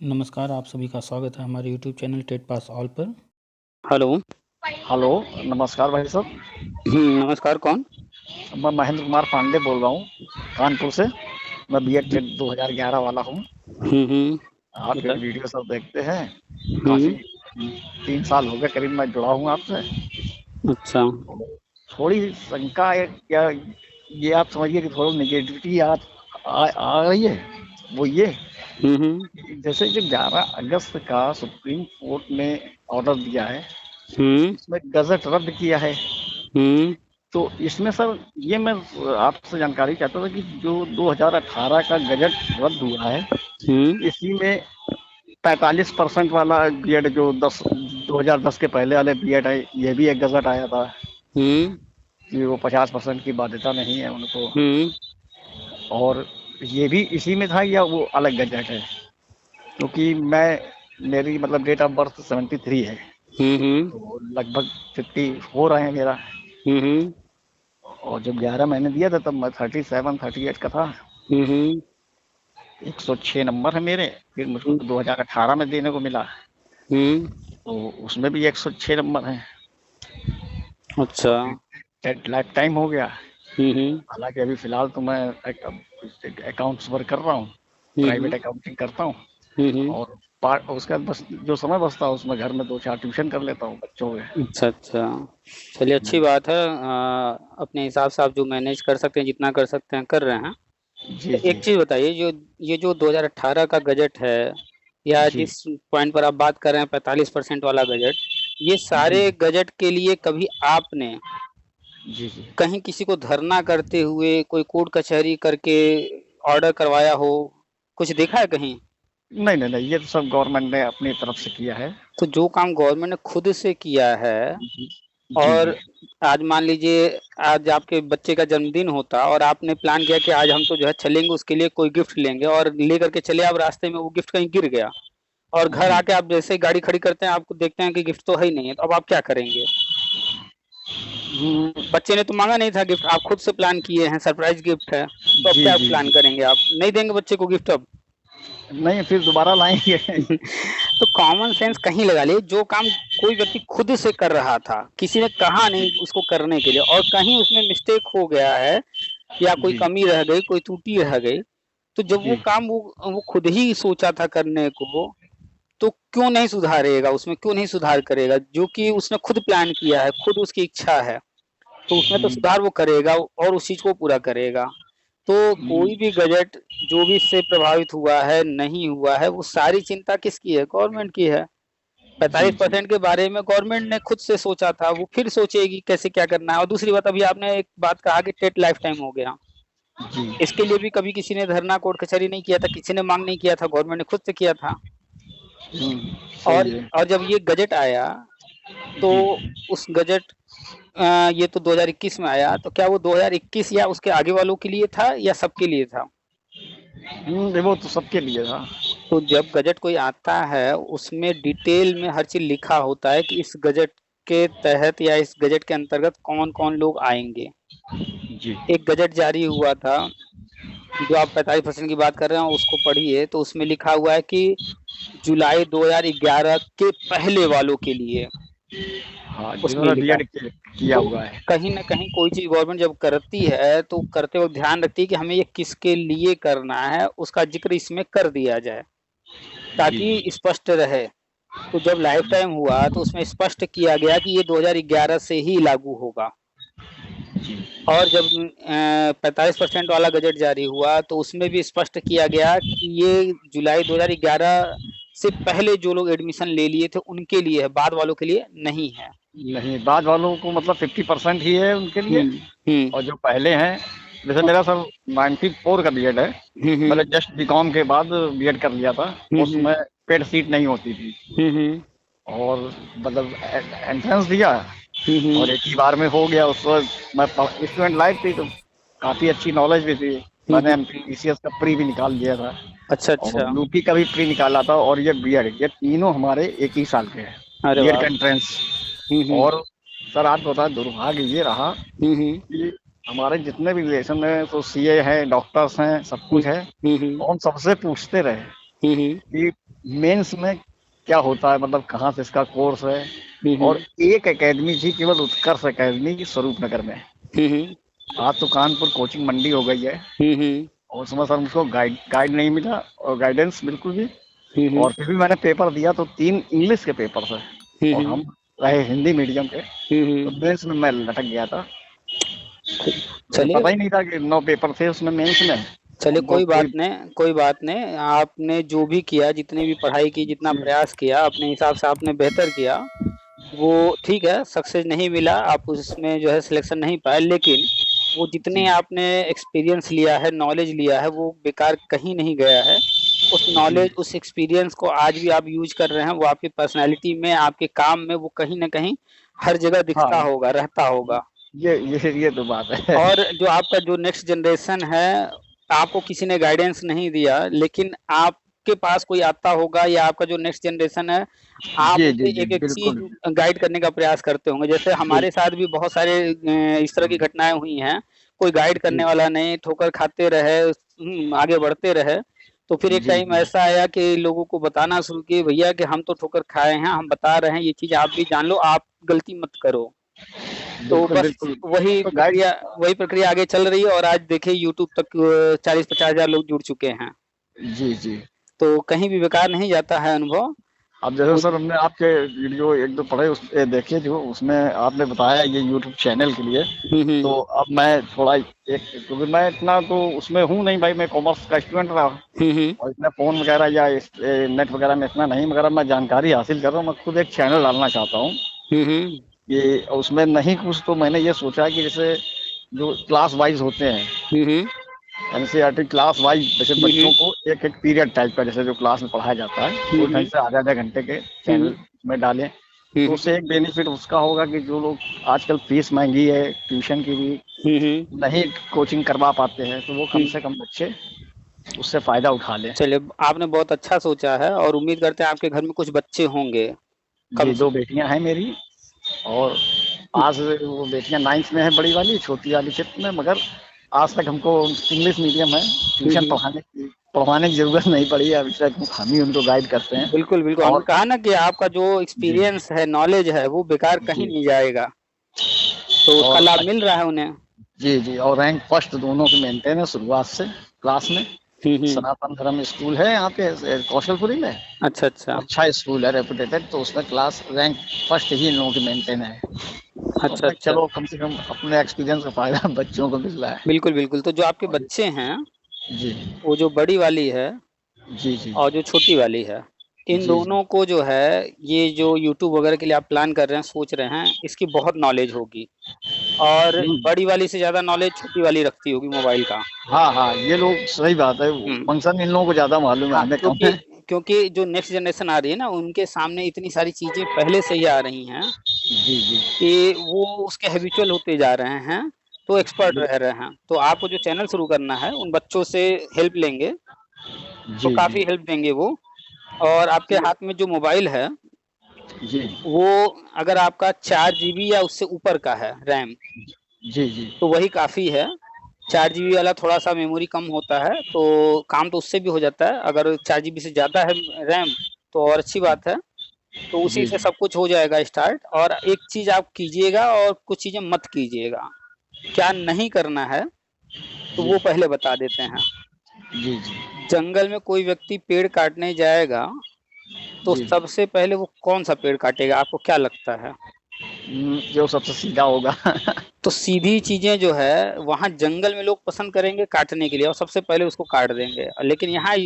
नमस्कार, आप सभी का स्वागत है हमारे YouTube channel TET pass all पर। हेलो। हेलो, नमस्कार भाई साहब। नमस्कार, कौन? मैं महेंद्र कुमार पांडे बोल रहा हूँ, कानपुर से। मैं बीएड टेट 2011 वाला हूँ। हम्म। आपके बता। वीडियो सब देखते हैं काफ़ी। हम्म। 3 साल हो गए करीब मैं जुड़ा हूँ आपसे। अच्छा। थोड़ी शंका है क्या, ये आप समझिए कि थोड़ा निगेटिविटी आ रही है। वो ये, हम्म। जैसे जो 11 अगस्त का सुप्रीम कोर्ट ने ऑर्डर दिया है, हम्म। उसमें गजट रद्द किया है। हम्म। तो इसमें सर, ये मैं आपसे जानकारी चाहता था कि जो 2018 का गजट रद्द हुआ है, हम्म। इसी में 45% वाला बीएड, जो 2010 के पहले वाले बीएड है, ये भी एक गजट आया था हम्म। कि वो 50% की बाध्यता नहीं है उनको। हम्म। और ये भी इसी में था या वो अलग गजट है? क्योंकि मेरी मतलब डेट ऑफ बर्थ 73 है, हम्म। तो लगभग 54 आए हैं मेरा। हम्म। और जब 11 मैंने दिया था तब मैं 37-38 का था। हम्म। 106 नंबर है मेरे। फिर मुझको 2018 में देने को मिला, हम्म। तो उसमें भी 106 नंबर हैं। अच्छा। लाइफ टाइम हो गया। हम्म। हालांकि अभी फिलहाल तो मैं अकाउंट्स वर्क कर रहा हूँ, हम्म। प्राइवेट अकाउंटिंग करता हूँ। हम्म। और पार्ट उसका बस जो समय बचता है उसमें घर में 2-4 ट्यूशन कर लेता हूँ बच्चों के। अच्छा अच्छा। चलिए, अच्छी बात है। अपने हिसाब से आप जो मैनेज कर सकते हैं, जितना कर सकते हैं कर रहे हैं। जी तो एक जी चीज बताइए, जो ये जो 2018 का बजट है, या जी जिस पॉइंट पर आप बात कर रहे हैं 45% वाला बजट, ये जी सारे बजट के लिए कभी आपने जी जी। कहीं किसी को धरना करते हुए, कोई कोर्ट कचहरी करके ऑर्डर करवाया हो, कुछ देखा है कहीं? नहीं नहीं नहीं, ये तो सब गवर्नमेंट ने अपनी तरफ से किया है। तो जो काम गवर्नमेंट ने खुद से किया है, जी जी और जी आज मान लीजिए आज आपके बच्चे का जन्मदिन होता और आपने प्लान किया कि आज हम तो जो है चलेंगे, उसके लिए कोई गिफ्ट लेंगे, और लेकर के चले, आप रास्ते में वो गिफ्ट कहीं गिर गया, और घर जी। आके आप जैसे ही गाड़ी खड़ी करते हैं, आपको देखते हैं कि गिफ्ट तो है ही नहीं है, तो अब आप क्या करेंगे? बच्चे ने तो मांगा नहीं था गिफ्ट, आप खुद से प्लान किए हैं, सरप्राइज गिफ्ट है, तो अब जी क्या जी प्लान जी। करेंगे? आप नहीं देंगे बच्चे को गिफ्ट अब? नहीं, फिर दोबारा लाएंगे। तो कॉमन सेंस कहीं लगा लिए, जो काम कोई व्यक्ति खुद से कर रहा था, किसी ने कहा नहीं उसको करने के लिए, और कहीं उसमें मिस्टेक हो गया है या कोई जी कमी रह गई, कोई त्रुटि रह गई, तो जब वो जी काम वो खुद ही सोचा था करने को, तो क्यों नहीं सुधारेगा? उसमें क्यों नहीं सुधार करेगा? जो कि उसने खुद प्लान किया है, खुद उसकी इच्छा है, तो उसमें तो सुधार वो करेगा और उस चीज को पूरा करेगा। तो कोई भी बजट जो भी इससे प्रभावित हुआ है, नहीं हुआ है, वो सारी चिंता किसकी है? गवर्नमेंट की है। जी पैंतालीस जी परसेंट के बारे में गवर्नमेंट ने खुद से सोचा था, वो फिर सोचेगी कैसे क्या करना है। और दूसरी बात, अभी आपने एक बात कहा कि टेट लाइफ टाइम हो गया, जी। इसके लिए भी कभी किसी ने धरना कोर्ट कचहरी नहीं किया था, किसी ने मांग नहीं किया था, गवर्नमेंट ने खुद से किया था। और सही है। और जब ये गजट आया, तो जी। उस गजट ये तो 2021 में आया, तो क्या वो 2021 या उसके आगे वालों के लिए था या सबके लिए था? वो तो सबके लिए था। तो जब गजट कोई आता है, उसमें डिटेल में हर चीज लिखा होता है कि इस गजट के तहत या इस गजट के अंतर्गत कौन कौन लोग आएंगे। जी एक गजट जारी हुआ था, जो आप 45% की बात कर रहे हैं, उसको पढ़िए, तो उसमें लिखा हुआ है कि जुलाई 2011 के पहले वालों के लिए, हाँ, उसमें जिन्होंने लिखा है। बीएड किया तो हुआ है। कहीं ना कहीं कोई चीज गवर्नमेंट जब करती है, तो करते वक्त ध्यान रखती है कि हमें ये किसके लिए करना है, उसका जिक्र इसमें कर दिया जाए, जी ताकि स्पष्ट रहे। तो जब लाइफ टाइम हुआ, तो उसमें स्पष्ट किया गया कि ये 2011 से ही लागू होगा। जी और जब 45% वाला बजट जारी हुआ, तो उसमें भी स्पष्ट किया गया कि ये जुलाई 2011 से पहले जो लोग एडमिशन ले लिए थे उनके लिए है, बाद वालों के लिए नहीं है। नहीं, बाद वालों को मतलब 50% ही है उनके लिए। हम्म। और जो पहले हैं, जैसे मेरा सर 94 का बीएड है। हम्म। मैंने जस्ट बीकॉम के बाद बीएड कर लिया था। हम्म। उसमें पेड सीट नहीं होती थी। हम्म। और मतलब एंट्रेंस दिया, और हम्म। एक ही बार में हो गया। उस वक्त मैं स्टूडेंट लाइफ थी, तो काफ़ी अच्छी नॉलेज भी थी। मैंने हम्म। एमपीसीएस का प्री भी निकाल लिया था, अच्छा और अच्छा। यूपी का भी प्री निकाला था, और ये बीएड, ये तीनों हमारे एक ही साल के हैं, अरे बीएड वाह। का एंट्रेंस। हम्म। और सर आप बताएं, दुर्भाग्य ये रहा हम्म। कि हमारे जितने भी रिलेशन में तो सीए हैं, डॉक्टर्स हैं, सब कुछ है। हम्म। और हम सबसे पूछते रहे कि मेंस में क्या होता है, मतलब कहाँ से इसका कोर्स है। और एक एकेडमी थी केवल, उत्कर्ष एकेडमी की स्वरूप नगर में। आज तो कानपुर कोचिंग मंडी हो गई है। और उसमें सर मुझको गाइड नहीं मिला और गाइडेंस बिल्कुल भी। और फिर भी मैंने पेपर दिया तो 3 इंग्लिश के पेपर थे और हम रहे हिंदी मीडियम के, तो मेंस में मैं लटक गया था। मुझे चलिए पता ही नहीं था कि 9 पेपर थे उसमें मेंस में। चलिए, हमको कोई कोई बात नहीं। आपने जो भी किया, जितनी भी पढ़ाई की, जितना जी प्रयास किया, अपने हिसाब से आपने बेहतर किया। वो ठीक है, सक्सेस नहीं मिला, आप उसमें जो है सिलेक्शन नहीं पाए, लेकिन वो जितने जी आपने एक्सपीरियंस लिया है, नॉलेज लिया है, वो बेकार कहीं नहीं गया है। उस जी नॉलेज, उस एक्सपीरियंस को आज भी आप यूज कर रहे हैं, वो आपकी पर्सनैलिटी में, आपके काम में, वो कहीं ना कहीं हर जगह हाँ, दिखता होगा, रहता होगा। ये तो बात है। और जो आपका जो नेक्स्ट जनरेशन है, आपको किसी ने गाइडेंस नहीं दिया, लेकिन आपके पास कोई आता होगा, या आपका जो नेक्स्ट जनरेशन है, आप जी उसे जी जी एक एक चीज बिल्कुल गाइड करने का प्रयास करते होंगे। जैसे बिल, हमारे साथ भी बहुत सारे इस तरह की घटनाएं हुई हैं। कोई गाइड करने जी वाला नहीं, ठोकर खाते रहे, आगे बढ़ते रहे। तो फिर एक जी टाइम जी ऐसा आया कि लोगों को बताना शुरू किए, भैया कि हम तो ठोकर खाए हैं, हम बता रहे हैं, ये चीज आप भी जान लो, आप गलती मत करो। तो बिल्कुल बस बिल्कुल। वही तो गाइड प्रक्रिया वही प्रक्रिया आगे चल रही है, और आज देखिए यूट्यूब तक 40-50 हजार लोग जुड़ चुके हैं। जी जी। तो कहीं भी बेकार नहीं जाता है अनुभव। अब जैसे वो सर हमने आपके वीडियो एक दो पढ़े, देखे, जो उसमें आपने बताया ये यूट्यूब चैनल के लिए। हम्म तो अब मैं थोड़ा एक, क्योंकि मैं इतना तो उसमें हूँ नहीं भाई, मैं कॉमर्स का स्टूडेंट रहा, हम्म और इतना फोन वगैरह या नेट वगैरह में इतना नहीं, मगर अब मैं जानकारी हासिल कर रहा हूँ। मैं खुद एक चैनल डालना चाहता हूँ हम्म कि उसमें नहीं कुछ तो मैंने ये सोचा कि जैसे जो क्लास वाइज होते हैं, हम्म एनसीईआरटी क्लास वाइज, जैसे हम्म बच्चों को एक एक पीरियड टाइप का, जैसे जो क्लास में पढ़ाया जाता है वो ढंग से आधे आधे घंटे के हम्म चैनल में डालें। तो हम्म उससे एक बेनिफिट उसका होगा कि जो लोग आजकल फीस महंगी है ट्यूशन की भी, हम्म नहीं कोचिंग करवा पाते हैं, तो वो कम हम्म। से कम बच्चे उससे फायदा उठा लें। चलिए, आपने बहुत अच्छा सोचा है, और उम्मीद करते हैं आपके घर में कुछ बच्चे होंगे। कम जी, से 2 बेटियां हैं मेरी। और आज वो बेटियां 9th में है, बड़ी वाली, छोटी वाली 5th में। मगर आज तक हमको इंग्लिश मीडियम है, ट्यूशन हम्म। पढ़वाने की जरूरत नहीं पड़ी है अभी तक। हम ही उनको गाइड करते हैं। बिल्कुल बिल्कुल, हमने और कहा ना कि आपका जो जी एक्सपीरियंस है, नॉलेज है, वो बेकार कहीं जी। नहीं जाएगा। तो उसका और लाभ मिल रहा है उन्हें। जी जी, और रैंक फर्स्ट दोनों की मेंटेन है शुरुआत से क्लास में। हम्म। सनातन धर्म स्कूल है यहाँ पे कौशलपुरी में। अच्छा अच्छा। अच्छा स्कूल है, रेपुटेटेड, तो उसमें क्लास रैंक फर्स्ट ही इन लोगों की मेंटेन है। तो अच्छा अपने अच्छा। चलो कम से कम अपने एक्सपीरियंस का फायदा बच्चों को मिल रहा है। बिल्कुल बिल्कुल, तो जो आपके और बच्चे हैं, जी वो जो बड़ी वाली है जी जी और जो छोटी वाली है, इन जी जी दोनों को जो है, ये जो यूट्यूब वगैरह के लिए आप प्लान कर रहे हैं, सोच रहे हैं, इसकी बहुत नॉलेज होगी। और हम्म, बड़ी वाली से ज्यादा नॉलेज छोटी वाली रखती होगी मोबाइल का। हाँ हाँ, ये लोग सही बात है। हम्म। फंक्शन इन लोगों को ज्यादा मालूम है, हाँ, हमें कम क्योंकि है। क्योंकि जो नेक्स्ट जनरेशन आ रही है ना, उनके सामने इतनी सारी चीजें पहले से ही आ रही हैं जी जी कि वो उसके हैबिचुअल होते जा रहे हैं, तो एक्सपर्ट बिल- रह रहे हैं। तो आपको जो चैनल शुरू करना है, उन बच्चों से हेल्प लेंगे, तो जी जी काफी हेल्प देंगे वो। और आपके हाथ में जो मोबाइल है, जी वो अगर आपका 4 GB या उससे ऊपर का है रैम, जी जी तो वही काफी है। 4 GB वाला थोड़ा सा मेमोरी कम होता है, तो काम तो उससे भी हो जाता है। अगर 4 GB से ज्यादा है रैम, तो और अच्छी बात है। तो उसी जी से जी सब कुछ हो जाएगा स्टार्ट। और एक चीज आप कीजिएगा, और कुछ चीजें मत कीजिएगा। क्या नहीं करना है, तो जी वो पहले बता देते हैं। जी जी जंगल में कोई व्यक्ति पेड़ काटने जाएगा, तो जी सबसे पहले वो कौन सा पेड़ काटेगा, आपको क्या लगता है? जो सबसे सीधा होगा। तो सीधी चीजें जो है, वहां जंगल में लोग पसंद करेंगे काटने के लिए, और सबसे पहले उसको काट देंगे। लेकिन यहाँ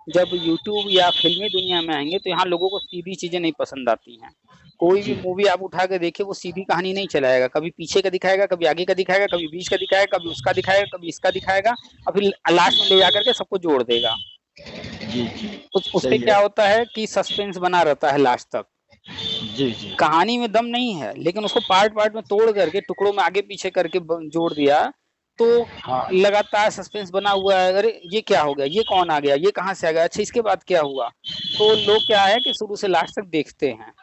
जब यूट्यूब या फिल्मी दुनिया में आएंगे, तो यहाँ लोगों को सीधी चीजें नहीं पसंद आती हैं। कोई भी जी मूवी आप उठा के देखिए, वो सीधी कहानी नहीं चलाएगा। कभी पीछे का दिखाएगा, कभी आगे का दिखाएगा, कभी बीच का दिखाएगा, कभी उसका दिखाएगा, कभी इसका दिखाएगा, और फिर लास्ट में ले जाकर के सबको जोड़ देगा। जी जी तो उससे सही है। क्या होता है कि सस्पेंस बना रहता है लास्ट तक। जी जी कहानी में दम नहीं है, लेकिन उसको पार्ट पार्ट में तोड़ करके, टुकड़ों में आगे पीछे करके जोड़ दिया, तो हाँ लगातार सस्पेंस बना हुआ है। अरे ये क्या हो गया, ये कौन आ गया, ये कहाँ से आ गया, अच्छा इसके बाद क्या हुआ। तो लोग क्या है कि शुरू से लास्ट तक देखते हैं।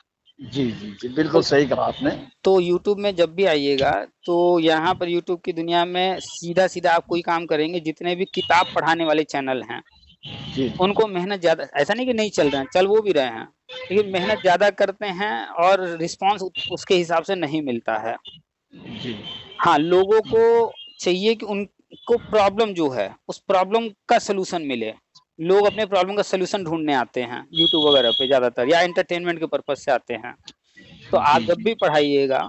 जी जी जी बिल्कुल तो सही कहा आपने। तो यूट्यूब में जब भी आइएगा, तो यहाँ पर यूट्यूब की दुनिया में सीधा सीधा आप कोई काम करेंगे, जितने भी किताब पढ़ाने वाले चैनल हैं, जी उनको मेहनत ज्यादा, ऐसा नहीं कि नहीं चल रहे हैं, चल वो भी रहे हैं, लेकिन मेहनत ज्यादा करते हैं और रिस्पांस उसके हिसाब से नहीं मिलता है। जी हाँ, लोगों को चाहिए कि उनको प्रॉब्लम जो है उस प्रॉब्लम का सलूशन मिले। लोग अपने प्रॉब्लम का सलूशन ढूंढने आते हैं यूट्यूब वगैरह पे ज्यादातर, या एंटरटेनमेंट के पर्पज से आते हैं। तो आप जी जब भी पढ़ाइएगा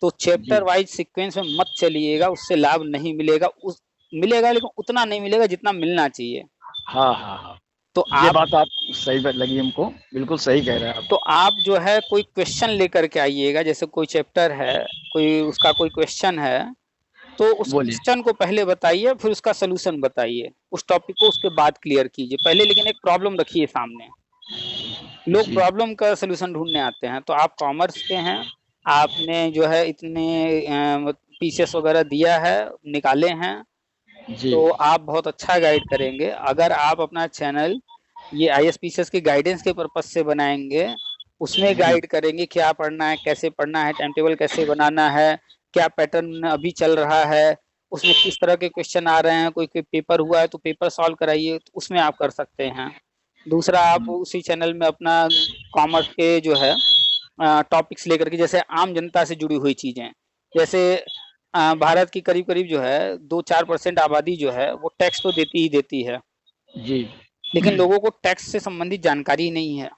तो जी चैप्टर वाइज सीक्वेंस में मत चलिएगा, उससे लाभ नहीं मिलेगा। उस मिलेगा लेकिन उतना नहीं मिलेगा जितना मिलना चाहिए। हाँ हाँ हाँ, तो ये आप बात आप सही बात लगी हमको, बिल्कुल सही कह रहे हैं आप। तो आप जो है कोई क्वेश्चन लेकर के आइएगा, जैसे कोई चैप्टर है, कोई उसका कोई क्वेश्चन है, तो उस बोलिए। क्वेश्चन को पहले बताइए, फिर उसका सलूशन बताइए। उस टॉपिक को उसके बाद क्लियर कीजिए पहले, लेकिन एक प्रॉब्लम रखिए सामने। लोग जी प्रॉब्लम का सलूशन ढूंढने आते हैं। तो आप कॉमर्स के हैं, आपने जो है इतने पीसेस वगैरह दिया है, निकाले हैं, जी तो आप बहुत अच्छा गाइड करेंगे। अगर आप अपना चैनल ये आईएसपीसीएस के गाइडेंस के पर्पज से बनाएंगे, उसमें जी गाइड करेंगे क्या पढ़ना है, कैसे पढ़ना है, टाइम टेबल कैसे बनाना है, क्या पैटर्न अभी चल रहा है, उसमें किस तरह के क्वेश्चन आ रहे हैं, कोई कोई पेपर हुआ है तो पेपर सॉल्व कराइए, तो उसमें आप कर सकते हैं। दूसरा, आप उसी चैनल में अपना कॉमर्स के जो है टॉपिक्स लेकर के, जैसे आम जनता से जुड़ी हुई चीजें, जैसे भारत की करीब करीब जो है 2-4% आबादी जो है वो टैक्स तो देती ही देती है, जी लेकिन लोगों को टैक्स से संबंधित जानकारी ही नहीं है।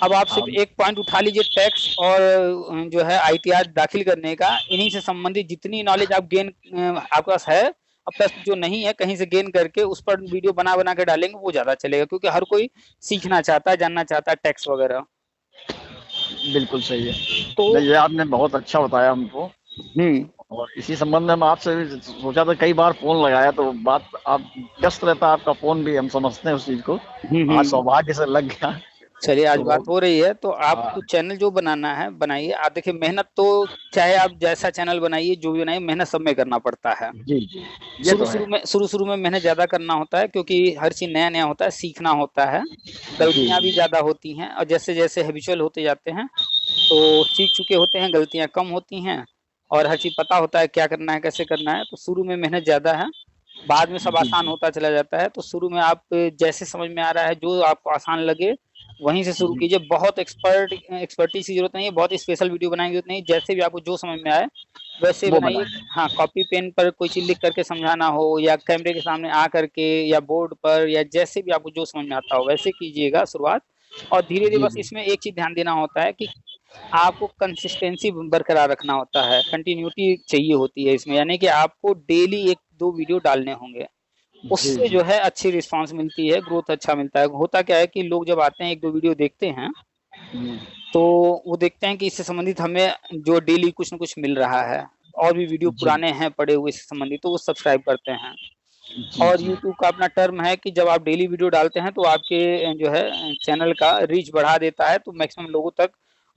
अब आप सिर्फ आप एक पॉइंट उठा लीजिए, टैक्स और जो है आईटीआर दाखिल करने का, इन्हीं से संबंधित जितनी नॉलेज आप गेन आपके पास है, अब प्लस जो नहीं है कहीं से गेन करके उस पर वीडियो बना बना के डालेंगे, वो ज्यादा चलेगा, क्योंकि हर कोई सीखना चाहता है, जानना चाहता है टैक्स वगैरह। बिल्कुल सही है। तो नहीं, ये आपने बहुत अच्छा बताया हमको। हम्म और इसी संबंध में हम आपसे भी सोचा था, कई बार फोन लगाया तो बात आप व्यस्त रहता है आपका फोन भी, हम समझते हैं उस चीज को। आज हम्म। सौभाग्य से लग गया। चलिए, आज तो बात बहुत हो रही है तो हाँ आपको चैनल जो बनाना है बनाइए। आप देखिए, मेहनत तो चाहे आप जैसा चैनल बनाइए, जो भी बनाइए, मेहनत सब में करना पड़ता है। जी जी, ये तो है। शुरू शुरू में मेहनत ज्यादा करना होता है, क्योंकि हर चीज नया नया होता है, सीखना होता है, जी गलतियां भी जी ज्यादा होती हैं, और जैसे जैसे हैबिचुअल होते जाते हैं तो सीख चुके होते हैं, गलतियां कम होती हैं, और हर चीज पता होता है क्या करना है, कैसे करना है। तो शुरू में मेहनत ज्यादा है, बाद में सब जी आसान जी होता चला जाता है। तो शुरू में आप जैसे समझ में आ रहा है, जो आपको आसान लगे वहीं से शुरू जी कीजिए। बहुत एक्सपर्टीज की जरूरत नहीं है, बहुत स्पेशल वीडियो बनाने की जरूरत नहीं, जैसे भी आपको जो समझ में आए वैसे वो बनाइए। बनाए। हाँ, कॉपी पेन पर कोई चीज लिख करके समझाना हो, या कैमरे के सामने आ करके, या बोर्ड पर, या जैसे भी आपको जो समझ में आता हो वैसे कीजिएगा शुरुआत। और धीरे धीरे, जी बस जी इसमें एक चीज ध्यान देना होता है कि आपको कंसिस्टेंसी बरकरार रखना होता है, कंटिन्यूटी चाहिए होती है इसमें, यानी कि आपको डेली 1-2 वीडियो डालने होंगे। जी उससे जी जो है अच्छी रिस्पांस मिलती है, ग्रोथ अच्छा मिलता है। होता क्या है कि लोग जब आते हैं, 1-2 वीडियो देखते हैं, हम्म, तो वो देखते हैं कि इससे संबंधित हमें जो डेली कुछ न कुछ मिल रहा है, और भी वीडियो जी पुराने हैं पड़े हुए इससे संबंधित, तो वो सब्सक्राइब करते हैं। जी और जी यूट्यूब का अपना टर्म है कि जब आप डेली वीडियो डालते हैं तो आपके जो है चैनल का रीच बढ़ा देता है, तो मैक्सिमम लोगों तक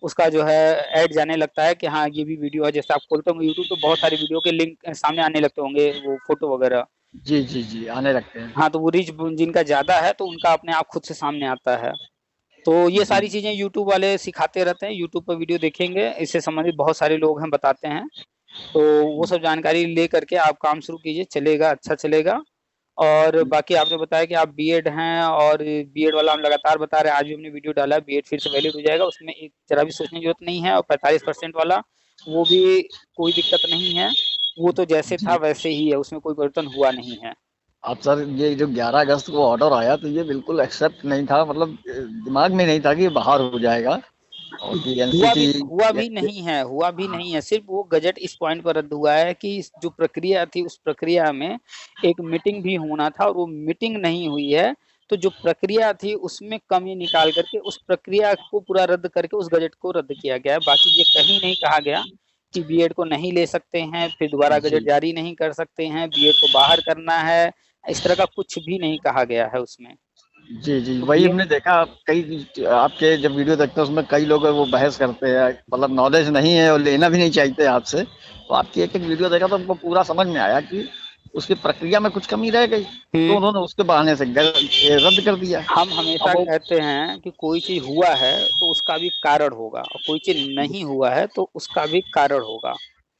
उसका जो है ऐड जाने लगता है कि हाँ, ये भी वीडियो है। जैसे आप खोलते होंगे यूट्यूब, तो बहुत सारी वीडियो के लिंक सामने आने लगते होंगे, वो फोटो वगैरह। जी जी जी, आने लगते हैं। हाँ, तो वो रीच जिनका ज्यादा है तो उनका अपने आप खुद से सामने आता है। तो ये जी सारी चीजें यूट्यूब वाले सिखाते रहते हैं, यूट्यूब पर वीडियो देखेंगे, इससे संबंधित बहुत सारे लोग हैं, बताते हैं। तो वो सब जानकारी ले करके आप काम शुरू कीजिए, चलेगा, अच्छा चलेगा। और बाकी आपने बताया कि आप बीएड हैं, और बीएड वाला हम लगातार बता रहे हैं, आज भी हमने वीडियो डाला है, बीएड फिर से वैलिड हो जाएगा, उसमें एक जरा भी सोचने की जरूरत नहीं है। और 45% वाला, वो भी कोई दिक्कत नहीं है, वो तो जैसे था जी। वैसे ही है, उसमें कोई परिवर्तन हुआ नहीं है। अब सर, ये जो 11 अगस्त को ऑर्डर आया तो ये बिल्कुल एक्सेप्ट नहीं था, मतलब दिमाग में नहीं था कि बाहर हो जाएगा, और कि एनसीटी। हुआ भी हाँ नहीं है, सिर्फ वो गजट इस पॉइंट पर रद्द हुआ है कि जो प्रक्रिया थी, उस प्रक्रिया में एक मीटिंग भी होना था, और वो मीटिंग नहीं हुई है। तो जो प्रक्रिया थी उसमें कमी निकाल करके उस प्रक्रिया को पूरा रद्द करके उस गजट को रद्द किया गया है। बाकी ये कहीं नहीं कहा गया कि बीएड को नहीं ले सकते हैं, फिर दोबारा गजट जी जारी नहीं कर सकते हैं, बीएड को बाहर करना है, इस तरह का कुछ भी नहीं कहा गया है उसमें। जी जी, तो वही ये हमने देखा। कई आपके जब वीडियो देखते हैं उसमें कई लोग वो बहस करते हैं, मतलब नॉलेज नहीं है और लेना भी नहीं चाहते आपसे। तो आपकी एक एक वीडियो देखा तो हमको पूरा समझ में आया कि उसकी प्रक्रिया में कुछ कमी रह गई, तो हम्म उन्होंने उसके बहाने से ये रद्द कर दिया। हम हमेशा अब वो कहते हैं कि कोई चीज हुआ है तो उसका भी कारण होगा, और कोई चीज नहीं हुआ है तो उसका भी कारण होगा।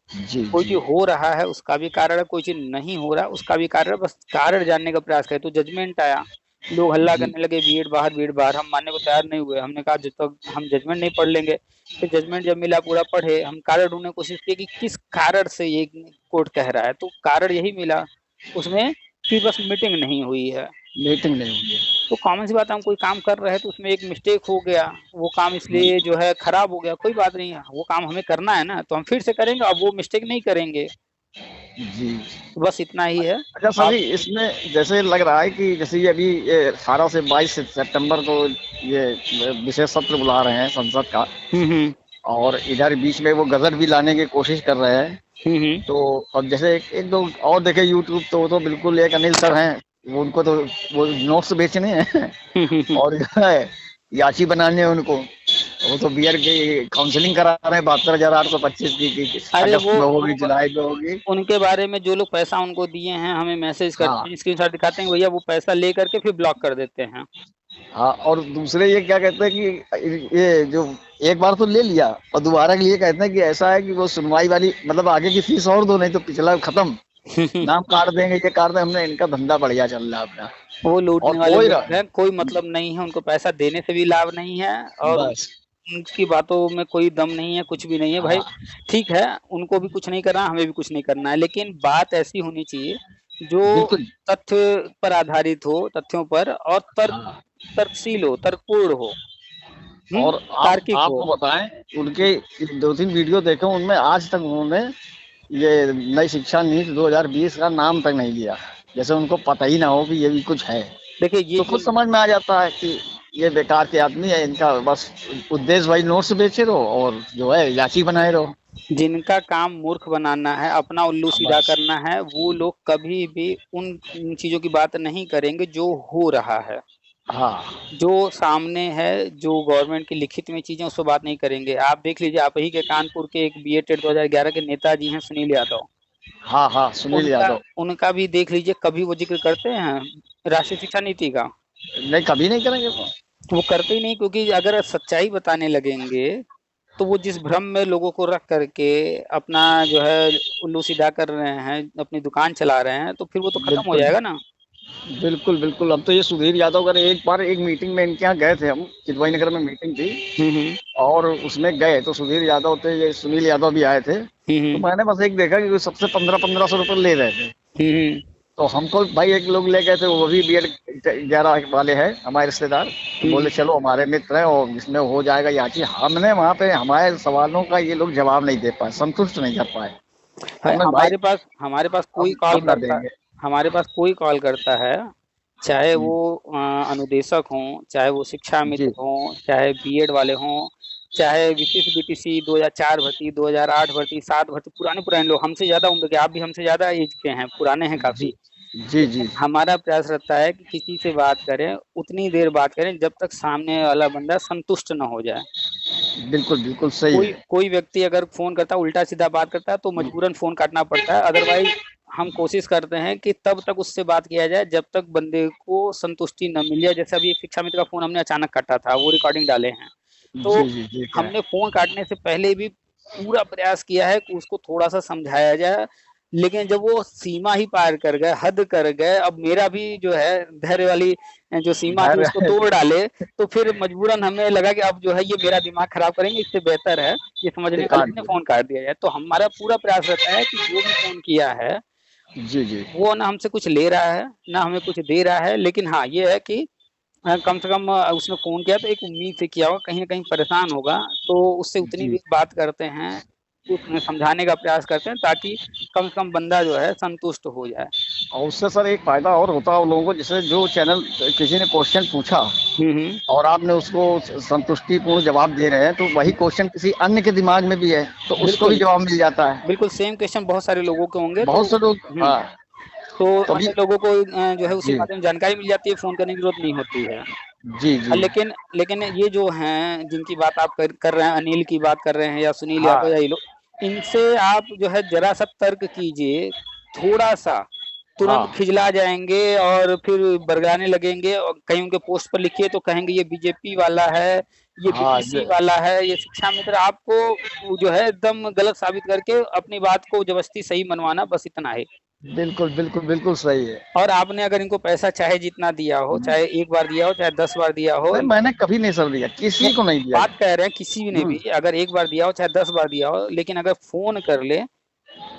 जी कोई जी चीज हो रहा है उसका भी कारण है, कोई चीज नहीं हो रहा है उसका भी कारण है, बस कारण जानने का प्रयास करें। तो जजमेंट आया, लोग हल्ला जी करने लगे भीड़ बाहर भीड़ बाहर। हम मानने को तैयार नहीं हुए। हमने कहा जब तक हम जजमेंट नहीं पढ़ लेंगे। फिर जजमेंट जब मिला पूरा पढ़े, हम कारण ढूंढने की कोशिश की कि किस कारण से ये कोर्ट कह रहा है, तो कारण यही मिला उसमें कि बस मीटिंग नहीं हुई है। मीटिंग नहीं हुई है। तो कॉमन सी बात है, हम कोई काम कर रहे हैं तो उसमें एक मिस्टेक हो गया, वो काम इसलिए जो है खराब हो गया, कोई बात नहीं है, वो काम हमें करना है ना, तो हम फिर से करेंगे, अब वो मिस्टेक नहीं करेंगे। जी। तो बस इतना ही है। अच्छा सर आप जी, इसमें जैसे लग रहा है कि जैसे ये अभी ये 18 से 22 सितंबर को ये विशेष सत्र बुला रहे हैं संसद का, हम्म और इधर बीच में वो गजट भी लाने की कोशिश कर रहे हैं। हम्म तो अब जैसे एक दो और देखे यूट्यूब, तो वो तो बिल्कुल एक अनिल सर हैं, वो उनको तो वो नोट्स बेचने हैं और जो है याची बनाने हैं उनको। वो तो बियर की काउंसलिंग करा रहे हैं 72,825 की अरे अगस्त में होगी, जुलाई में होगी। उनके बारे में जो लोग पैसा उनको दिए हैं हमें मैसेज हाँ करते हैं, स्क्रीनशॉट दिखाते हैं, भैया वो पैसा ले करके फिर ब्लॉक कर देते हैं। हाँ। और दूसरे ये क्या कहते हैं कि ये जो एक बार तो ले लिया, और दोबारा के लिए कहते हैं कि ऐसा है कि वो सुनवाई वाली, मतलब आगे की फीस और दो, नहीं तो पिछला खत्म, नाम काट देंगे, ये काट देंगे। हमने इनका धंधा बढ़िया चल रहा है अपना, वो और लूटने वाले कोई लोग हैं, कोई मतलब नहीं है, उनको पैसा देने से भी लाभ नहीं है, और बस। उनकी बातों में कोई दम नहीं है, कुछ भी नहीं है भाई। हाँ ठीक है, उनको भी कुछ नहीं करना, हमें भी कुछ नहीं करना है, लेकिन बात ऐसी होनी चाहिए जो बिल्कुल। तथ्य पर आधारित हो, तथ्यों पर, और हाँ। तर्कशील हो, तर्कपूर्ण हो, और तार्किक हो। आपको बताएं, उनके 2-3 वीडियो देखे, उनमें आज तक उन्होंने ये नई शिक्षा नीति 2020 का नाम तक नहीं लिया, जैसे उनको पता ही ना हो कि ये भी कुछ है। देखिए ये तो जो खुद समझ में आ जाता है कि ये बेकार के आदमी है, इनका बस उद्देश्य भाई नोट्स बेचे रहो और जो है याची बनाए रहो। जिनका काम मूर्ख बनाना है, अपना उल्लू सीधा बस। करना है, वो लोग कभी भी उन चीजों की बात नहीं करेंगे जो हो रहा है, हाँ जो सामने है, जो गवर्नमेंट की लिखित में चीजें, उस पर बात नहीं करेंगे। आप देख लीजिए, आप ही के कानपुर के एक बीए टेट 2011 के नेताजी हैं सुनील यादव, हाँ हाँ, सुनील उनका यादव। उनका भी देख लीजिए, कभी वो जिक्र करते हैं राष्ट्रीय शिक्षा नीति का? नहीं, कभी नहीं करेंगे वो। वो करते ही नहीं, क्योंकि अगर सच्चाई बताने लगेंगे तो वो जिस भ्रम में लोगों को रख करके अपना जो है उल्लू सीधा कर रहे हैं, अपनी दुकान चला रहे हैं, तो फिर वो तो खत्म हो बिल्कुल जाएगा ना। बिल्कुल बिल्कुल। अब तो ये सुधीर यादव का, एक बार एक मीटिंग में इनके यहाँ गए थे हम, चिदवाई नगर में मीटिंग थी, हम्म और उसमें गए तो सुधीर यादव थे, ये सुनील यादव भी आए थे। तो हम्म मैंने बस एक देखा कि वो सबसे 1500-1500 रुपये ले रहे थे। हम्म तो हमको भाई एक लोग ले गए थे, वो भी बीएड 11 वाले हैं हमारे रिश्तेदार, तो बोले चलो हमारे मित्र हैं और इसमें हो जाएगा याची। हमने वहाँ पे हमारे सवालों का ये लोग जवाब नहीं दे पाए, संतुष्ट नहीं कर पाए। है। हमने भाई हमारे पास कोई कॉल हम ना करता देंगे। हमारे पास कोई कॉल करता है, चाहे हम्म, वो अनुदेशक हों, चाहे वो शिक्षा मित्र जी हों, चाहे बीएड वाले हों, चाहे विशिष्ट बीटीसी 2004 भर्ती, 2008 भर्ती, 7 भर्ती, पुराने पुराने लोग, हमसे ज्यादा उम्र के, आप भी हमसे ज्यादा एज के हैं, पुराने हैं जी काफी। जी तो जी। हमारा प्रयास रहता है कि किसी से बात करें, उतनी देर बात करें जब तक सामने वाला बंदा संतुष्ट न हो जाए। बिल्कुल बिल्कुल सही कोई है। कोई व्यक्ति अगर फोन करता है, उल्टा सीधा बात करता है, तो मजबूरन फोन काटना पड़ता है, अदरवाइज हम कोशिश करते हैं कि तब तक उससे बात किया जाए जब तक बंदे को संतुष्टि न मिल जाए। जैसे अभी एक शिक्षा मित्र का फोन हमने अचानक काटा था, वो रिकॉर्डिंग डाले हैं, तो जी जी ठीक है। हमने फोन काटने से पहले भी पूरा प्रयास किया है कि उसको थोड़ा सा समझाया जाए, लेकिन जब वो सीमा ही पार कर गए, हद कर गए, अब मेरा भी जो है धैर्य वाली जो सीमा थी उसको धैर्य। तोड़ डाले, तो फिर मजबूरन हमें लगा कि अब जो है ये मेरा दिमाग खराब करेंगे, इससे बेहतर है ये समझने काट वाले ने दो। फोन काट दिया जाए। तो हमारा पूरा प्रयास रहता है कि जो भी फोन किया है जी जी। वो ना हमसे कुछ ले रहा है ना हमें कुछ दे रहा है, लेकिन हाँ ये है कि कम से कम उसने फोन किया तो एक उम्मीद से किया होगा, कहीं ना कहीं परेशान होगा, तो उससे उतनी जी। देर बात करते हैं, उसमें समझाने का प्रयास करते हैं, ताकि कम से कम बंदा जो है संतुष्ट हो जाए। और उससे सर एक फायदा और होता है उन लोगों को, जैसे जो चैनल किसी ने क्वेश्चन पूछा हम्म, और आपने उसको संतुष्टिपूर्ण जवाब दे रहे हैं, तो वही क्वेश्चन किसी अन्य के दिमाग में भी है, तो उसको भी बिल्कुल जवाब मिल जाता है। बिल्कुल सेम क्वेश्चन बहुत सारे लोगों के होंगे, तो बहुत से लोग। हाँ। तो तभी। अन्य लोगों को जो है उसी जी माध्यम जानकारी मिल जाती है, फोन करने की जरूरत नहीं होती है। जी जी। लेकिन लेकिन ये जो हैं जिनकी बात आप कर रहे हैं, अनिल की बात कर रहे हैं या सुनील यादव हाँ या ये लोग, इनसे आप जो है जरा सा तर्क कीजिए, थोड़ा सा, तुरंत हाँ खिजला जाएंगे और फिर बरगलाने लगेंगे, और कहीं उनके पोस्ट पर लिखिए तो कहेंगे ये बीजेपी वाला है, ये हाँ। बीटीसी वाला है, ये शिक्षा मित्र, आपको जो है एकदम गलत साबित करके अपनी बात को जबरदस्ती सही मनवाना, बस इतना है। बिल्कुल बिल्कुल बिल्कुल सही है। और आपने अगर इनको पैसा चाहे जितना दिया हो, चाहे 1 बार दिया हो, चाहे 10 बार दिया हो, भाई मैंने कभी नहीं सर दिया, किसी को नहीं दिया। बात कह रहे हैं किसी ने भी अगर 1 बार दिया हो, चाहे 10 बार दिया हो, लेकिन अगर फोन कर ले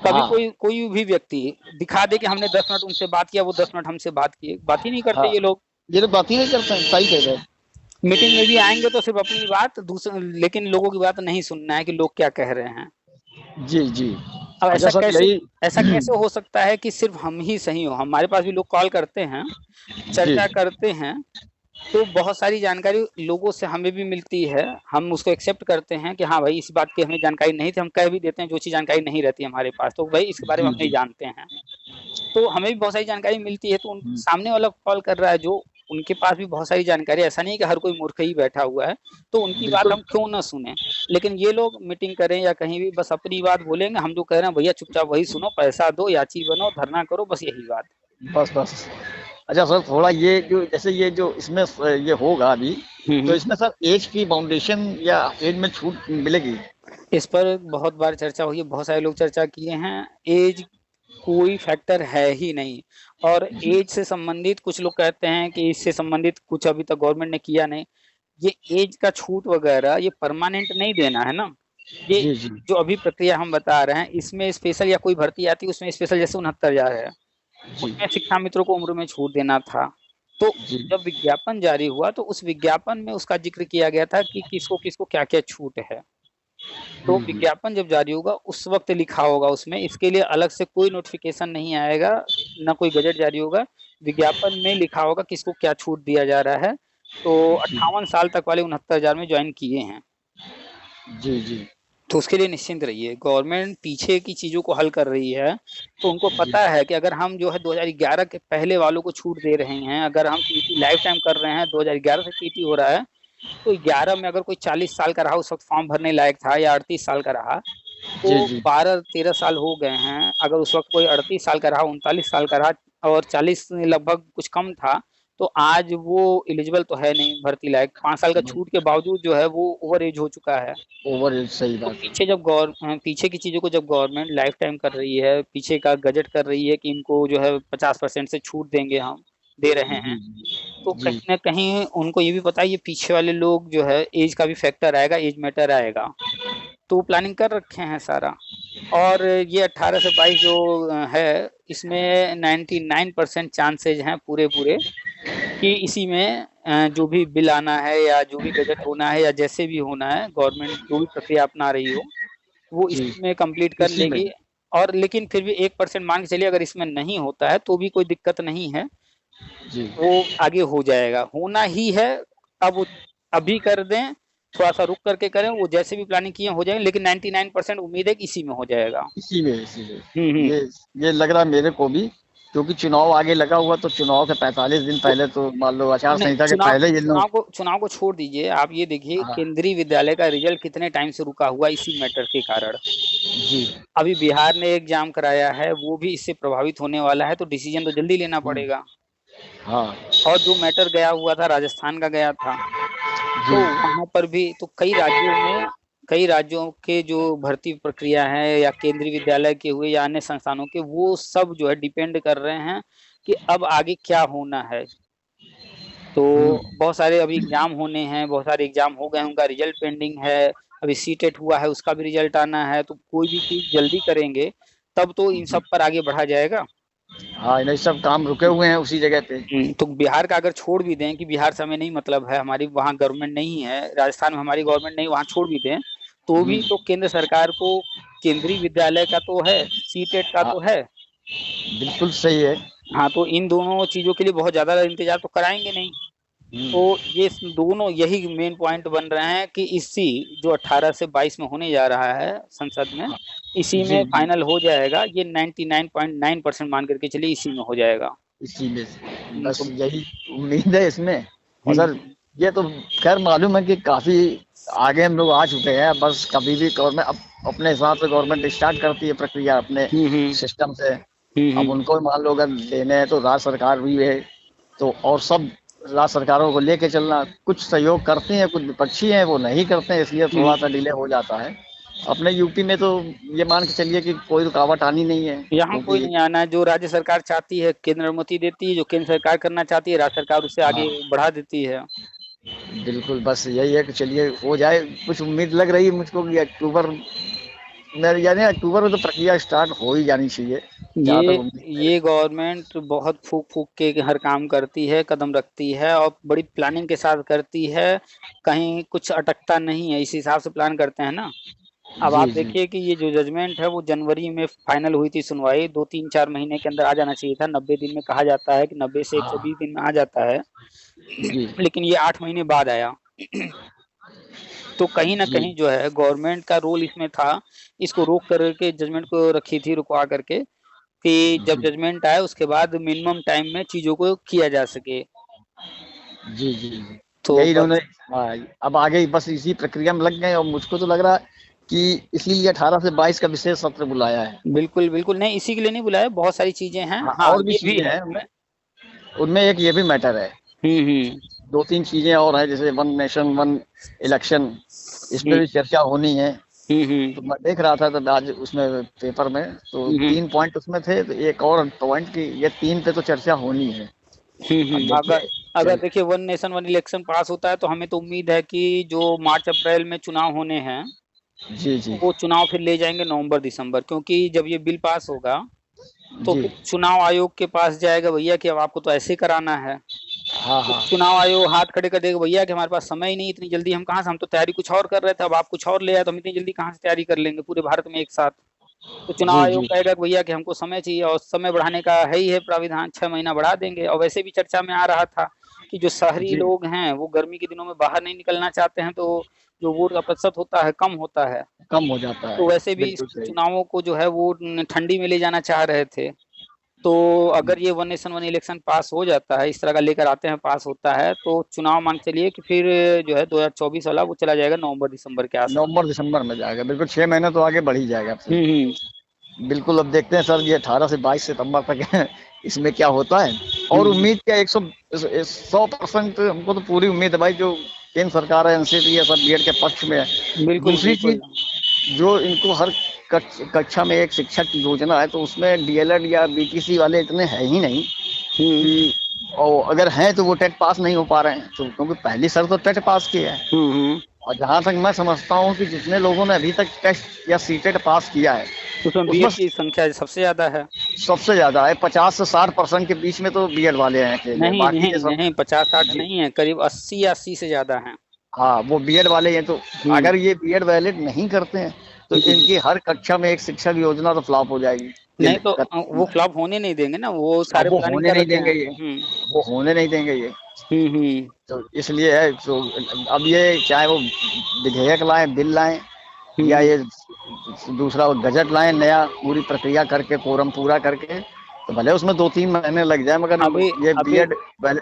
कभी, हाँ कोई भी व्यक्ति दिखा दे कि हमने 10 मिनट उनसे बात किया, वो 10 मिनट हमसे बात किए, बात ही नहीं करते हाँ, ये लोग। ये तो बात ही नहीं करते हैं, सही कह रहे हैं। मीटिंग में भी आएंगे तो सिर्फ अपनी बात, दूसरे लेकिन लोगों की बात नहीं सुनना है कि लोग क्या कह रहे हैं। जी जी। अब अच्छा सर यही। ऐसा कैसे हो सकता है कि सिर्फ हम ही सही हो? हमारे पास भी लोग कॉल करते हैं, जी चर्चा करते हैं, तो बहुत सारी जानकारी लोगों से हमें भी मिलती है, हम उसको एक्सेप्ट करते हैं कि हाँ भाई इस बात की हमें जानकारी नहीं थी, हम कह भी देते हैं जो चीज़ जानकारी नहीं रहती हमारे पास, तो भाई इसके बारे में जी हम नहीं जी। जानते हैं। तो हमें भी बहुत सारी जानकारी मिलती है, तो उन सामने वाला कॉल कर रहा है जो उनके पास भी बहुत सारी जानकारी है, ऐसा नहीं है कि हर कोई मूर्ख ही बैठा हुआ है, तो उनकी बात बिल्कुल। हम क्यों ना सुने। लेकिन ये लोग मीटिंग करें या कहीं भी बस अपनी बात बोलेंगे, हम जो कह रहे हैं भैया चुपचाप वही सुनो, पैसा दो, याची बनो, धरना करो, बस यही बात। बस बस। अच्छा सर थोड़ा ये जो जैसे ये जो इसमें ये होगा अभी, तो इसमें सर एज की बाउंडेशन या एज में छूट मिलेगी? इस पर बहुत बार चर्चा हुई है, बहुत सारे लोग चर्चा किए हैं। एज कोई फैक्टर है ही नहीं, और जी एज से संबंधित कुछ लोग कहते हैं कि इससे संबंधित कुछ अभी तक गवर्नमेंट ने किया नहीं। ये एज का छूट वगैरह ये परमानेंट नहीं देना है ना। ये जी जी जो अभी प्रक्रिया हम बता रहे हैं, इसमें स्पेशल या कोई भर्ती आती है उसमें स्पेशल, जैसे 69,000 है, जी उसमें शिक्षा मित्रों को उम्र में छूट देना था। तो जी जब विज्ञापन जारी हुआ तो उस विज्ञापन में उसका जिक्र किया गया था कि किसको किसको क्या क्या छूट है। तो हम्म। विज्ञापन जब जारी होगा उस वक्त लिखा होगा उसमें, इसके लिए अलग से कोई नोटिफिकेशन नहीं आएगा, ना कोई गजट जारी होगा। विज्ञापन में लिखा होगा किसको क्या छूट दिया जा रहा है। तो 58 साल तक वाले 69,000 में ज्वाइन किए हैं, जी जी तो उसके लिए निश्चिंत रहिए, गवर्नमेंट पीछे की चीज़ों को हल कर रही है। तो उनको जी पता है कि अगर हम जो है 2011 के पहले वालों को छूट दे रहे हैं, अगर हम टीटी लाइफ टाइम कर रहे हैं, 2011 से टीटी हो रहा है, तो 11 में अगर कोई 40 साल का रहा, उस वक्त फॉर्म भरने लायक था, या 38 साल का रहा, जी तो जी 12-13 साल हो गए हैं, अगर उस वक्त कोई 38 साल का रहा, 39 साल का रहा और 40 लगभग कुछ कम था, तो आज वो एलिजिबल तो है नहीं भर्ती लायक। 5 साल का छूट के बावजूद जो है वो ओवर एज हो चुका है। ओवर एज, सही तो बात है। पीछे की चीज़ों को जब गवर्नमेंट लाइफ टाइम कर रही है, पीछे का गजट कर रही है कि इनको जो है 50% से छूट देंगे, हम दे रहे जी हैं, जी तो जी कहीं न कहीं उनको ये भी पता है ये पीछे वाले लोग जो है एज का भी फैक्टर आएगा, एज मैटर आएगा। तो प्लानिंग कर रखे हैं सारा। और ये 18 से 22 जो है, इसमें 99% चांसेज हैं पूरे-पूरे कि इसी में जो भी बिल आना है या जो भी गजट होना है या जैसे भी होना है, गवर्नमेंट जो भी प्रक्रिया अपना रही हो, वो जी। इसी में कंप्लीट कर इसी में। लेगी। और लेकिन फिर भी 1% मान के चलिए, अगर इसमें नहीं होता है तो भी कोई दिक्कत नहीं है, जी वो आगे हो जाएगा। होना ही है, अब अभी कर दें, थोड़ा-सा रुक करके करें, वो जैसे भी प्लानिंग किए हो जाएँगे, लेकिन 99% उम्मीद है कि इसी में हो जाएगा। इसी में हुँ, हुँ। ये लग रहा मेरे को भी, क्योंकि चुनाव आगे लगा हुआ, तो चुनाव के 45 दिन तो पहले तो मान लो आचार नहीं, संहिता के पहले ही इन लोग। चुनाव को छोड़ दीजिए, आप ये देखिए हाँ केंद्रीय विद्यालय का रिजल्ट कितने टाइम से रुका हुआ है इसी मैटर के कारण। जी। अभी बिहार ने एग्ज़ाम कराया है, वो भी इससे प्रभावित होने वाला है, तो डिसीज़न तो जल्दी लेना हम्म, पड़ेगा। हाँ और जो मैटर गया हुआ था, राजस्थान का गया था, जी तो वहाँ पर भी तो कई राज्यों के जो भर्ती प्रक्रिया है, या केंद्रीय विद्यालय के हुए या अन्य संस्थानों के, वो सब जो है डिपेंड कर रहे हैं कि अब आगे क्या होना है। तो बहुत सारे अभी एग्ज़ाम होने हैं, बहुत सारे एग्ज़ाम हो गए हैं, उनका रिज़ल्ट पेंडिंग है, अभी सीटेट हुआ है, उसका भी रिज़ल्ट आना है, तो कोई भी चीज़ जल्दी करेंगे, तब तो इन सब पर आगे बढ़ा जाएगा। हाँ, ये सब काम रुके हुए हैं उसी जगह पे। तो बिहार का अगर छोड़ भी दें कि बिहार से हमें नहीं मतलब है, हमारी वहाँ गवर्नमेंट नहीं है, राजस्थान में हमारी गवर्नमेंट नहीं, वहाँ छोड़ भी दें, तो भी तो केंद्र सरकार को केंद्रीय विद्यालय का तो है, सीटेट का हाँ तो है। बिल्कुल सही है। हाँ, तो इन दोनों चीज़ों के लिए बहुत ज़्यादा इंतज़ार तो कराएँगे नहीं। तो ये दोनों यही मेन पॉइंट बन रहे हैं कि इसी जो 18 से 22 में होने जा रहा है संसद में, इसी जी में जी फाइनल हो जाएगा। ये 99.9% मान करके चलिए इसी में हो जाएगा। इसी में से बस तो यही उम्मीद है इसमें। और हुँ, सर ये तो खैर मालूम है कि काफी आगे हम लोग आ चुके हैं, बस कभी भी गवर्नमेंट अपने हिसाब से गवर्नमेंट स्टार्ट करती है प्रक्रिया अपने हुँ, हुँ, सिस्टम से। हुँ, अब हुँ, उनको मान लो अगर लेने हैं तो राज्य सरकार भी है, तो और सब राज्य सरकारों को लेके चलना, कुछ सहयोग करती हैं, कुछ विपक्षी हैं वो नहीं करते हैं, इसलिए हुँ। थोड़ा सा डिले हो जाता है। अपने यूपी में तो ये मान के चलिए कि कोई रुकावट आनी नहीं है, यहाँ कोई क्योंकि नहीं आना है। जो राज्य सरकार चाहती है केंद्र अनुमति देती है, जो केंद्र सरकार करना चाहती है राज्य सरकार उससे आगे हाँ बढ़ा देती है। बिल्कुल, बस यही है कि चलिए हो जाए। कुछ उम्मीद लग रही है मुझको कि अक्टूबर में, यानी अक्टूबर में तो प्रक्रिया स्टार्ट हो ही जानी चाहिए, जहाँ ये तक उम्मीद है। ये गवर्नमेंट बहुत फूक फूक के हर काम करती है, कदम रखती है और बड़ी प्लानिंग के साथ करती है। कहीं कुछ अटकता नहीं है, इस हिसाब से प्लान करते हैं ना। अब जी आप जी देखिए कि ये जो जजमेंट है वो जनवरी में फाइनल हुई थी सुनवाई, 2-3-4 महीने के अंदर आ जाना चाहिए था। 90 दिन में कहा जाता है कि 90 से हाँ 120 दिन में आ जाता है। जी लेकिन ये 8 महीने बाद आया। तो कहीं ना जी कहीं जो है गवर्नमेंट का रोल इसमें था, इसको रोक करके जजमेंट को रखी थी, रुकवा करके, कि जब जी जजमेंट आए उसके बाद मिनिमम टाइम में चीजों को किया जा सके। जी जी जी तो यही इन्होंने। बस हाँ, अब आगे बस इसी प्रक्रिया में लग गए, और मुझको तो लग रहा है कि इसीलिए 18 से 22 का विशेष सत्र बुलाया है। बिल्कुल बिल्कुल नहीं, इसी के लिए नहीं बुलाया, बहुत सारी चीजें हैं। हाँ, हाँ और भी ये भी चीजें है। हैं उनमें। उनमें एक ये भी मैटर है, हम्म। 2-3 चीजें और हैं, जैसे वन नेशन वन इलेक्शन, इस पे हम्म भी चर्चा होनी है। हम्म। तो मैं देख रहा था तब आज उसमें पेपर में, तो हम्म 3 पॉइंट उसमें थे, तो एक और पॉइंट की ये 3 पे तो चर्चा होनी है। अब अगर देखिए अगर क्या। देखिए वन नेशन वन इलेक्शन पास होता है तो हमें तो उम्मीद है कि जो मार्च अप्रैल में चुनाव होने हैं जी जी वो चुनाव फिर ले जाएंगे नवंबर दिसंबर, क्योंकि जब ये बिल पास होगा तो जी फिर चुनाव आयोग के पास जाएगा, भैया कि अब आपको तो ऐसे ही कराना है। हाँ तो हाँ चुनाव आयोग हाथ खड़े कर देगा, भैया कि हमारे पास समय ही नहीं, इतनी जल्दी हम कहाँ से, हम तो तैयारी कुछ और कर रहे थे, अब आप कुछ और ले आए तो हम इतनी जल्दी कहाँ से तैयारी कर लेंगे पूरे भारत में एक साथ। तो चुनाव जी आयोग जी कहेगा कि भैया कि हमको समय चाहिए, और समय बढ़ाने का है ही है प्राविधान, 6 महीना बढ़ा देंगे। और वैसे भी चर्चा में आ रहा था कि जो शहरी जी लोग हैं वो गर्मी के दिनों में बाहर नहीं निकलना चाहते हैं, तो जो वोट का प्रतिशत होता है कम होता है। कम हो जाता है। तो वैसे भी इस बिल्कुल सही। चुनावों को जो है वो ठंडी में ले जाना चाह रहे थे। तो अगर ये वन नेशन वन इलेक्शन पास हो जाता है, इस तरह का लेकर आते हैं, पास होता है, तो चुनाव मान के चलिए कि फिर जो है 2024 वाला वो चला जाएगा नवंबर दिसंबर के आसपास। नवंबर दिसंबर में जाएगा, बिल्कुल 6 महीने तो आगे बढ़ ही जाएगा अब से। हम्म बिल्कुल, अब देखते हैं सर, ये 18 से 22 सितंबर तक है, इसमें क्या होता है। और हम्म। उम्मीद क्या, 100% हमको तो पूरी उम्मीद है भाई, जो केंद्र सरकार है, एनसीटी है, सब बीएड के पक्ष में है। बिल्कुल दूसरी बिल्कुल। चीज, जो इनको हर कक्षा में एक शिक्षक की योजना है, तो उसमें डीएलएड या बीटीसी वाले इतने हैं ही नहीं हम्म कि, और अगर हैं तो वो टेट पास नहीं हो पा रहे हैं, तो क्योंकि पहली शर्त तो टेट पास की है। हम्म। और जहां तक मैं समझता हूँ कि जितने लोगों ने अभी तक टेस्ट या सीटेट पास किया है, उसमें उसमें बीएड की संख्या सबसे ज्यादा है। सबसे ज्यादा है, 50 से 60% के बीच में तो बीएड वाले हैं अकेले, नहीं बाकी नहीं ये सब। नहीं, 50-60 जी नहीं है, करीब 80-80 से ज्यादा है। हाँ, वो बीएड वाले हैं। तो हम्म अगर ये बीएड वैलिड नहीं करते हैं, तो हम्म। इनकी हर कक्षा में एक शिक्षक योजना तो फ्लॉप हो जाएगी। नहीं तो वो फ्लॉप होने नहीं देंगे ना, वो अब सारे वो प्लानिंग होने कर नहीं रखे देंगे हैं। ये, वो होने नहीं देंगे ये। हम्म। तो इसलिए है, तो अब ये चाहे वो विधेयक लाएं, बिल लाएं, या हम्म। ये दूसरा गजट लाएं नया, पूरी प्रक्रिया करके, कोरम पूरा करके, तो भले उसमें 2-3 महीने लग जाए, मगर अभी ये अभी बीएड पहले।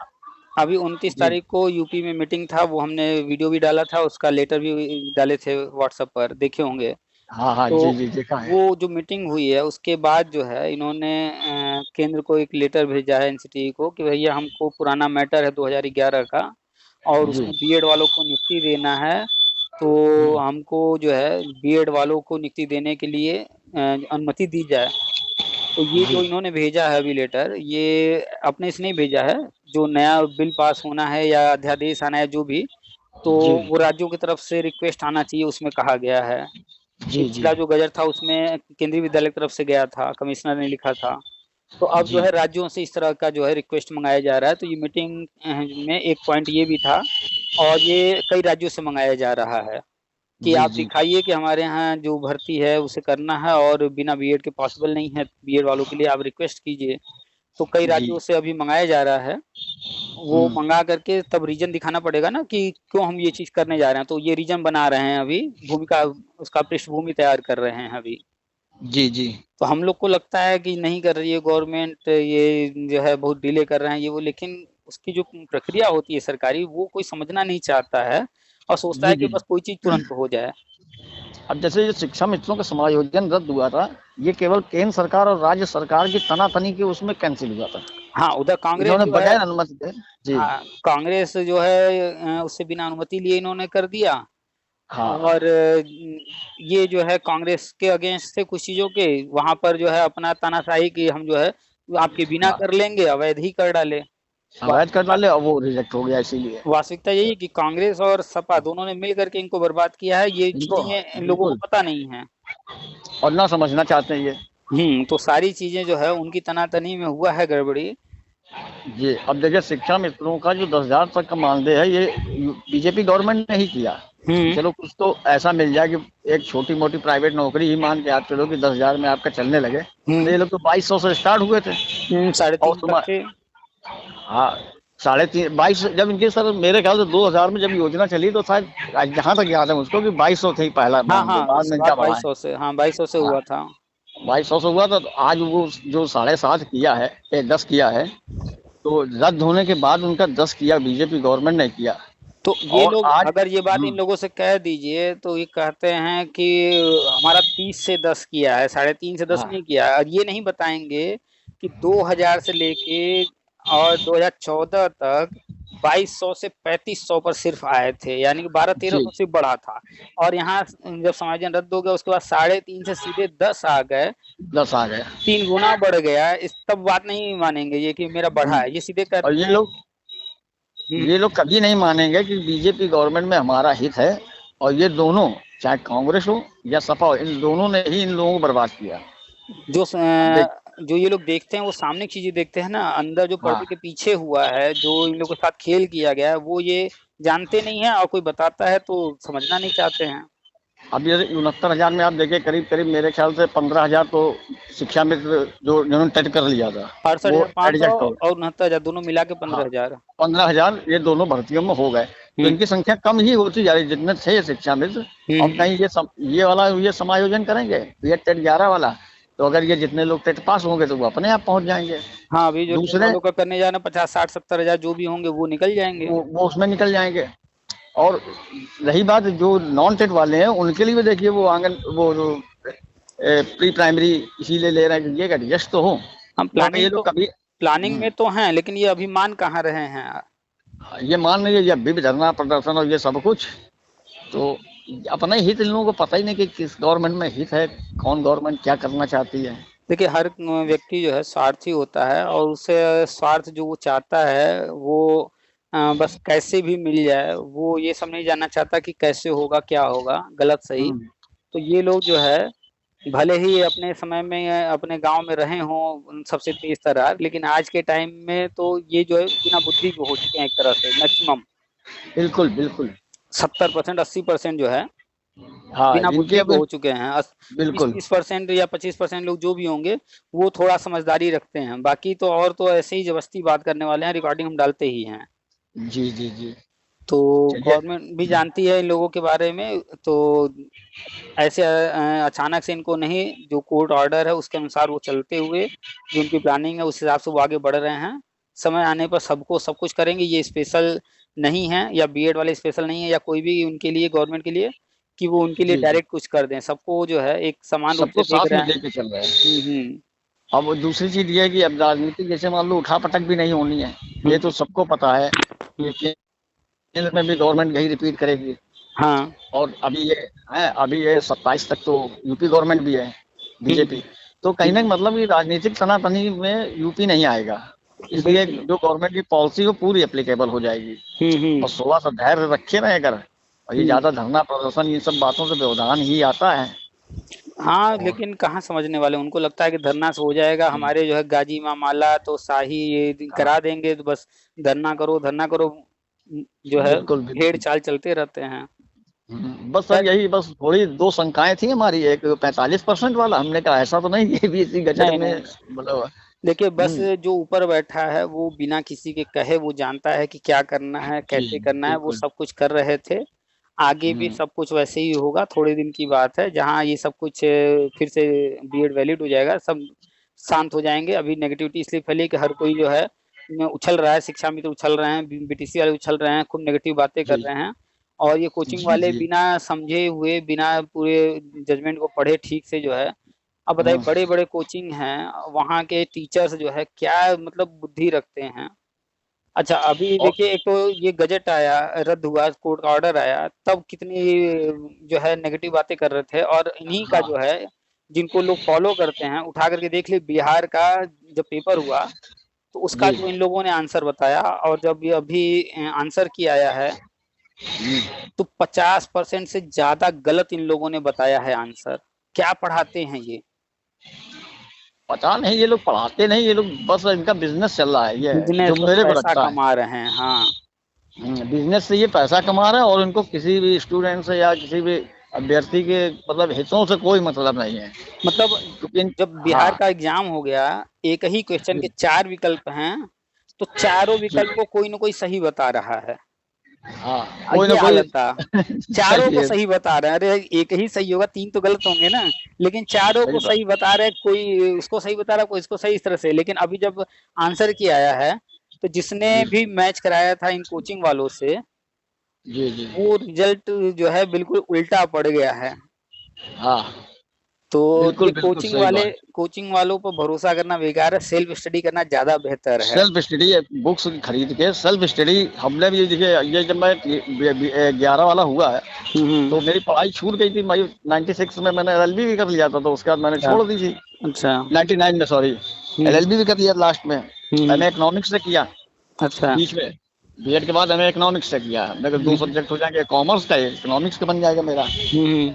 अभी 29 जी तारीख को यूपी में मीटिंग था, वो हमने वीडियो भी डाला था, उसका लेटर भी डाले थे व्हाट्सएप पर, देखे होंगे। हाँ हाँ तो जी जी देखा है। वो जो मीटिंग हुई है उसके बाद जो है इन्होंने केंद्र को एक लेटर भेजा है, एनसीटी को, कि भैया हमको पुराना मैटर है 2011 का और जी उसमें बीएड वालों को नियुक्ति देना है। तो हमको जो है बीएड वालों को नियुक्ति देने के लिए अनुमति दी जाए। तो ये जी जो इन्होंने भेजा है अभी लेटर, ये अपने से नहीं भेजा है, जो नया बिल पास होना है या अध्यादेश आना है जो भी, तो जी वो राज्यों की तरफ से रिक्वेस्ट आना चाहिए, उसमें कहा गया है। जी जी पिछला जो गजट था उसमें केंद्रीय विद्यालय की तरफ से गया था, कमिश्नर ने लिखा था। तो अब जो जी है राज्यों से इस तरह का जो है रिक्वेस्ट मंगाया जा रहा है। तो ये मीटिंग में एक पॉइंट ये भी था, और ये कई राज्यों से मंगाया जा रहा है कि जी आप जी दिखाइए कि हमारे यहाँ जो भर्ती है उसे करना है और बिना बीएड के पॉसिबल नहीं है, बीएड वालों के लिए आप रिक्वेस्ट कीजिए। तो कई जी राज्यों से अभी मंगाया जा रहा है। वो हम्म, मंगा करके तब रीजन दिखाना पड़ेगा ना कि क्यों हम ये चीज करने जा रहे हैं। तो ये रीजन बना रहे हैं अभी, भूमिका उसका पृष्ठभूमि तैयार कर रहे हैं अभी। जी जी तो हम लोग को लगता है कि नहीं कर रही है गवर्नमेंट, ये जो है बहुत डिले कर रहे हैं ये वो, लेकिन उसकी जो प्रक्रिया होती है सरकारी वो कोई समझना नहीं चाहता है और सोचता जी है कि जी बस कोई चीज तुरंत हो जाए। अब जैसे ये शिक्षा मित्रों का समायोजन रद्द हुआ था, ये केवल केंद्र सरकार और राज्य सरकार की तनातनी के उसमें कैंसिल हुआ था। हाँ उधर कांग्रेस इन्होंने जो है, बगैर अनुमति के। जी हाँ कांग्रेस जो है उससे बिना अनुमति लिए इन्होंने कर दिया। हाँ और ये जो है कांग्रेस के अगेंस्ट थे कुछ चीजों के, वहां पर जो है अपना तानाशाही की हम जो है आपके बिना हाँ, कर लेंगे, अवैध ही कर डाले। अवैध कर डाले और वो रिजेक्ट हो गया इसीलिए। वास्तविकता यही है कि कांग्रेस और सपा दोनों ने मिल करके इनको बर्बाद किया है, ये इनको चीजें इन लोगों को बिल्कुल, पता नहीं है। और ना समझना चाहते हैं ये। तो सारी चीजें जो है उनकी तनातनी में हुआ है गड़बड़ी। जी, अब देखिए शिक्षा मित्रों का जो 10,000 तक का मानदेय है, ये बीजेपी गवर्नमेंट ने ही किया कि हम्म चलो कुछ तो ऐसा मिल जाए कि एक छोटी मोटी प्राइवेट नौकरी ही मान के आप चलो कि 10,000 में आपका चलने लगे। तो हम्म ये लोग तो 2200 से स्टार्ट हुए थे। साढ़े और तीन तक थे। हाँ, 3.5 22 जब इनके सर मेरे ख्याल से 2000 में जब योजना चली तो शायद जहां तक याद है मुझको कि 2200 थे ही पहला हाँ मानदेय, हाँ, बाद में इनका शुरुआत बढ़ा है। 2200 से, हाँ 2200 से हाँ, हुआ था। 2200 से हुआ था, तो आज वो जो 7.5 किया है, 10 किया है, तो रद्द होने के बाद उनका 10 किया, बीजेपी गवर्नमेंट ने किया। तो ये और लोग, आज अगर ये बात इन लोगों से कह दीजिए तो ये कहते हैं कि हमारा 30 से 10 किया है, 3.5 से 10 हाँ नहीं किया है। और ये नहीं बताएंगे कि 2000 से लेके और 2014 तक 2200 से 3500 पर सिर्फ आए थे, यानी कि 1200-1300 जी, से बढ़ा था। और यहाँ जब समायोजन रद्द हो गया उसके बाद 3.5 से सीधे 10 आ गए, 10 आ गए। 3 गुना बढ़ गया। इस तब बात नहीं मानेंगे ये कि मेरा बढ़ा है, ये सीधे और कहते हैं। ये लोग कभी नहीं मानेंगे कि बीजेपी गवर्नमेंट में हमारा हित है। और ये दोनों, चाहे कांग्रेस हो या सपा हो, इन दोनों ने ही इन लोगों को बर्बाद किया। जो अब देख, जो ये लोग देखते हैं वो सामने की चीजें देखते हैं ना, अंदर जो हाँ, पर्दे के पीछे हुआ है, जो इन लोगों के साथ खेल किया गया है, वो ये जानते नहीं है, और कोई बताता है तो समझना नहीं चाहते हैं। अब ये 69,000 में आप देखिए, करीब करीब मेरे ख्याल से 15,000 तो शिक्षा मित्र जो जिन्होंने टेट कर लिया था, अड़सठ वो हजार पाँच सौ एडजस्ट हो गए। और 69,000 दोनों मिला के हाँ, 15,000। 15,000 ये दोनों भर्तियों में हो गए। तो हम्म इनकी संख्या कम ही होती जा रही, जितने थे शिक्षा मित्र। अब हम्म कहीं ये वाला ये समायोजन करेंगे, ये टेट 11 वाला, तो अगर ये जितने लोग टेट पास होंगे तो वो अपने आप पहुंच जाएंगे। हाँ, अभी जो टेट दूसरे वालों का करने जाना 50-60-70 हजार जो भी होंगे वो निकल जाएंगे। वो उसमें निकल जाएंगे। और रही बात जो नॉन टेट वाले हैं, उनके लिए भी देखिए, वो आंगन वो जो प्री प्राइमरी इसीलिए ले रहे हैं कि ये एडजस्ट तो हो, हम वरना ये लोग कभी प्लानिंग में तो हैं, लेकिन ये अभी मान कहाँ रहे हैं। ये मान लीजिए, जब भी धरना प्रदर्शन और ये सब कुछ, तो अपना ही हित इन लोगों को पता ही नहीं कि किस गवर्नमेंट में हित है, कौन गवर्नमेंट क्या करना चाहती है। देखिए, हर व्यक्ति जो है स्वार्थी होता है, और उसे स्वार्थ जो वो चाहता है वो बस कैसे भी मिल जाए, वो ये सब नहीं जानना चाहता कि कैसे होगा, क्या होगा, गलत सही। हम्म, तो ये लोग जो है भले ही अपने समय में अपने गांव में रहे हों सबसे तेज तर्रार, लेकिन आज के टाइम में तो ये जो है बिना बुद्धि के हो चुके हैं एक तरह से, मैक्सिमम बिल्कुल बिल्कुल। 70%, 80% जो है हाँ, बिना इनके बुद्धि अब के हो चुके हैं। बीस बिल्कुल। 30% या 25% लोग जो भी होंगे वो थोड़ा समझदारी रखते हैं, बाकी तो और तो ऐसे ही जबरदस्ती बात करने वाले हैं, रिकॉर्डिंग हम डालते ही हैं। जी जी जी। तो चलिए। गवर्नमेंट भी जानती है इन लोगों के बारे में, तो ऐसे अचानक से इनको नहीं, जो कोर्ट ऑर्डर है उसके अनुसार वो चलते हुए, जो उनकी प्लानिंग है उस हिसाब से वो आगे बढ़ रहे हैं। समय आने पर सबको सब कुछ करेंगे, ये स्पेशल नहीं है, या बीएड वाले स्पेशल नहीं है, या कोई भी उनके लिए, गवर्नमेंट के लिए कि वो उनके लिए जी जी, डायरेक्ट कुछ कर दें, सबको जो है एक समान रूप से सबको देख साथ रहे में हैं। लेके चल रहे हैं। हम्म अब दूसरी चीज ये है कि अब राजनीति जैसे मान लो उठा पटक भी नहीं होनी है। ये हम्म तो सबको पता है कि केंद्र में भी गवर्नमेंट यही रिपीट करेगी। हाँ और अभी ये 27 तक तो यूपी गवर्नमेंट भी है, हम्म बीजेपी। तो कहीं ना मतलब कि राजनीतिक तनातनी में यूपी नहीं आएगा, इसलिए बिल्कुल जो गवर्नमेंट की पॉलिसी वो पूरी एप्लीकेबल हो जाएगी। हम्म और थोड़ा सा धैर्य रखे रहे अगर, और ये हम्म ज्यादा धरना प्रदर्शन इन सब बातों से व्यवधान ही आता है। हाँ, और लेकिन कहाँ समझने वाले, उनको लगता है कि धरना से हो जाएगा, हमारे जो है गाजी मामाला तो शाही ये हाँ, करा देंगे, तो बस धरना करो धरना करो, जो है बिल्कुल भेड़ बिल्कुल। चाल चलते रहते हैं। बस सर खैर, यही, बस थोड़ी दो शंकाएं थी हमारी, एक 45% वाला, हमने कहा ऐसा तो नहीं ये भी इसी गचक नहीं में नहीं, मतलब। देखिए बस हम्म, जो ऊपर बैठा है वो बिना किसी के कहे वो जानता है कि क्या करना है, जी कैसे करना है, वो बिल्कुल। सब कुछ कर रहे थे। आगे भी हम्म, सब कुछ वैसे ही होगा, थोड़े दिन की बात है जहाँ ये सब कुछ फिर से बीएड वैलिड हो जाएगा, सब शांत हो जाएंगे। अभी नेगेटिविटी इसलिए फैली कि हर कोई जो है उछल रहा है, शिक्षा मित्र उछल रहे हैं, बीटीसी वाले उछल रहे हैं, खूब नेगेटिव बातें कर जी रहे हैं। और ये कोचिंग जी वाले जी। बिना समझे हुए, बिना पूरे जजमेंट को पढ़े ठीक से जो है, अब बताइए हाँ, बड़े बड़े कोचिंग हैं, वहाँ के टीचर्स जो है क्या मतलब बुद्धि रखते हैं। अच्छा, अभी और देखिए एक तो ये गजट आया, रद्द हुआ, कोर्ट का ऑर्डर आया, तब कितनी जो है नेगेटिव बातें कर रहे थे, और इन्हीं का हाँ। जो है जिनको लोग फॉलो करते हैं, उठा करके देख लिए बिहार का जब पेपर हुआ तो उसका जी। जो इन लोगों ने आंसर बताया, और जब ये अभी आंसर की आया है तो 50% से ज्यादा गलत इन लोगों ने बताया है आंसर। क्या पढ़ाते हैं ये? पता नहीं, ये लोग पढ़ाते नहीं, ये लोग बस इनका बिजनेस चल रहा है, ये जो बिजनेस, बस मेरे को पैसा लगता है। कमा रहे हैं, हाँ। बिजनेस से ये पैसा कमा रहा है, और इनको किसी भी स्टूडेंट से या किसी भी अभ्यर्थी के मतलब हितों से कोई मतलब नहीं है, मतलब क्योंकि जब बिहार हाँ। का एग्जाम हो गया, एक ही क्वेश्चन जी। के 4 विकल्प हैं, तो चारों जी। विकल्प को कोई ना कोई सही बता रहा है। हाँ, कोई ना ये कोई हालत था। चारों सही को है। सही बता रहे हैं, अरे एक ही सही होगा, 3 तो गलत होंगे ना। लेकिन चारों सही को बात। सही बता रहे हैं, कोई उसको सही बता रहा है, कोई इसको सही, इस तरह से। लेकिन अभी जब आंसर की आया है, तो जिसने जी। भी मैच कराया था इन कोचिंग वालों से, जी। जी। वो रिजल्ट जो है बिल्कुल उल्टा पड़ गया है। हाँ, तो ये बिल्कुल बिल्कुल सही बात। कोचिंग वालों पर भरोसा करना बेकार है, सेल्फ स्टडी करना ज्यादा बेहतर है। सेल्फ स्टडी बुक्स खरीद के सेल्फ स्टडी, हमने भी देखिए, ये जब मैं 11 वाला हुआ है हम्म। तो मेरी पढ़ाई छूट गई थी। मैं 96 में मैंने एलएलबी भी कर लिया था, तो उसके बाद मैंने अच्छा। छोड़ दी थी। अच्छा। 99 में, सॉरी। हम्म। एलएलबी भी कर लिया लास्ट में। हम्म। एमए इकोनॉमिक्स से किया अच्छा। बीच में। बीएड के बाद एमए इकोनॉमिक्स से किया, मेरे दो हम्म। सब्जेक्ट हो जाएंगे, कॉमर्स का इकोनॉमिक्स का बन जाएगा मेरा। हम्म।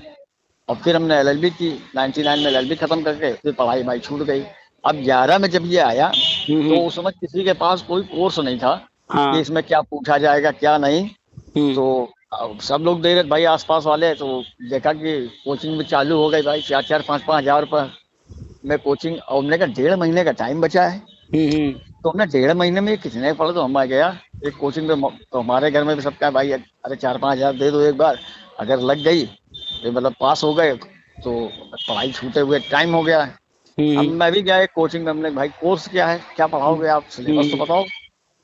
और फिर हमने एलएलबी की, 99 में एलएलबी खत्म करके फिर पढ़ाई भाई छूट गई। अब 11 में जब ये आया तो हम्म। उस समय किसी के पास कोई कोर्स नहीं था कि हाँ। इसमें क्या पूछा जाएगा क्या नहीं। हम्म। तो सब लोग दे रहे भाई, आसपास वाले, तो देखा कि कोचिंग भी चालू हो गई भाई, 4-4 5-5 हज़ार रुपये में कोचिंग, और हमने कहा 1.5 महीने का टाइम बचा है। हम्म। तो हमने 1.5 महीने में कितने पढ़े, तो हम आ गया एक कोचिंग में। तो हमारे घर में भी सबका भाई, अरे 4-5 हज़ार दे दो एक बार, अगर लग गई तो मतलब पास हो गए तो पढ़ाई छूटे हुए टाइम हो गया। अब हम्म। मैं भी गया एक कोचिंग में, हमने भाई कोर्स क्या है, क्या पढ़ाओगे आप, सिलेबस तो हम्म। बताओ।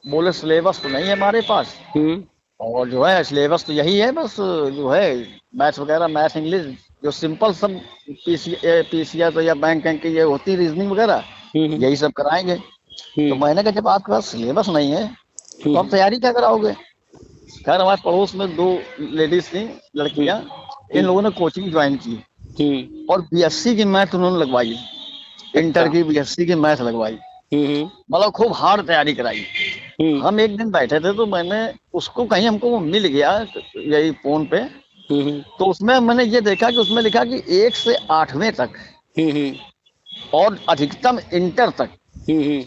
बोले सिलेबस तो नहीं है हमारे पास, हम्म। और जो है सिलेबस तो यही है बस, जो है मैथ्स वगैरह, मैथ इंग्लिश, जो सिंपल सब पीसीएस या बैंक की ये होती रीजनिंग वगैरह, हम्म। यही सब कराएंगे। तो हम्म। मैंने कहा जब आपके पास सिलेबस नहीं है तो आप हम्म। तैयारी क्या कराओगे। खैर हमारे पड़ोस में दो लेडीज थी, लड़कियां, इन लोगों ने कोचिंग ज्वाइन की, हम्म। और बीएससी की मैथ उन्होंने लगवाई, इंटर अच्छा। की बीएससी की मैथ लगवाई, हम्म। मतलब खूब हार्ड तैयारी कराई। हम्म। हम एक दिन बैठे थे तो मैंने उसको कहीं, हमको वो मिल गया यही फोन पे, हम्म। तो उसमें मैंने ये देखा कि उसमें लिखा कि 1 से 8वें तक हम्म। और अधिकतम इंटर तक हम्म।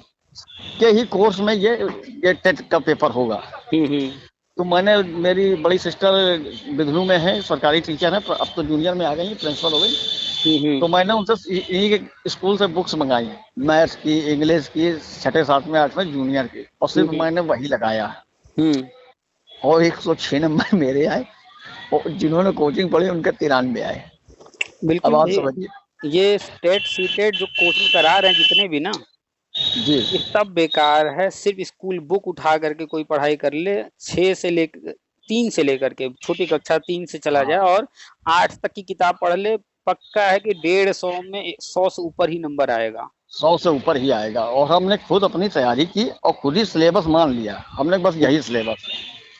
के ही कोर्स में ये टेट का पेपर होगा। हम्म। तो मैंने, मेरी बड़ी सिस्टर बिधनू में है, सरकारी टीचर है, अब तो जूनियर में आ गई, प्रिंसिपल हो गई। तो मैंने उनसे इन्हीं के स्कूल से बुक्स मंगाई, मैथ्स की, इंग्लिश की, 6, 7, 8 में जूनियर की, और सिर्फ हम्म। मैंने वही लगाया, हम्म। और 106 नंबर मेरे आए, और जिन्होंने कोचिंग पढ़ी उनके 93 आए। अब बिल्कुल आप भाई, समझिए। ये टेट सीटेट जो कोचिंग करा रहे हैं जितने भी ना, जी। ये सब बेकार है। सिर्फ स्कूल बुक उठा करके कोई पढ़ाई कर ले, 3 से लेकर के छोटी कक्षा 3 से चला जाए हाँ, और 8 तक की किताब पढ़ ले, पक्का है कि 150 में 100 से ऊपर ही नंबर आएगा। 100 से ऊपर ही आएगा, और हमने खुद अपनी तैयारी की और खुद ही सिलेबस मान लिया हमने, बस यही सिलेबस।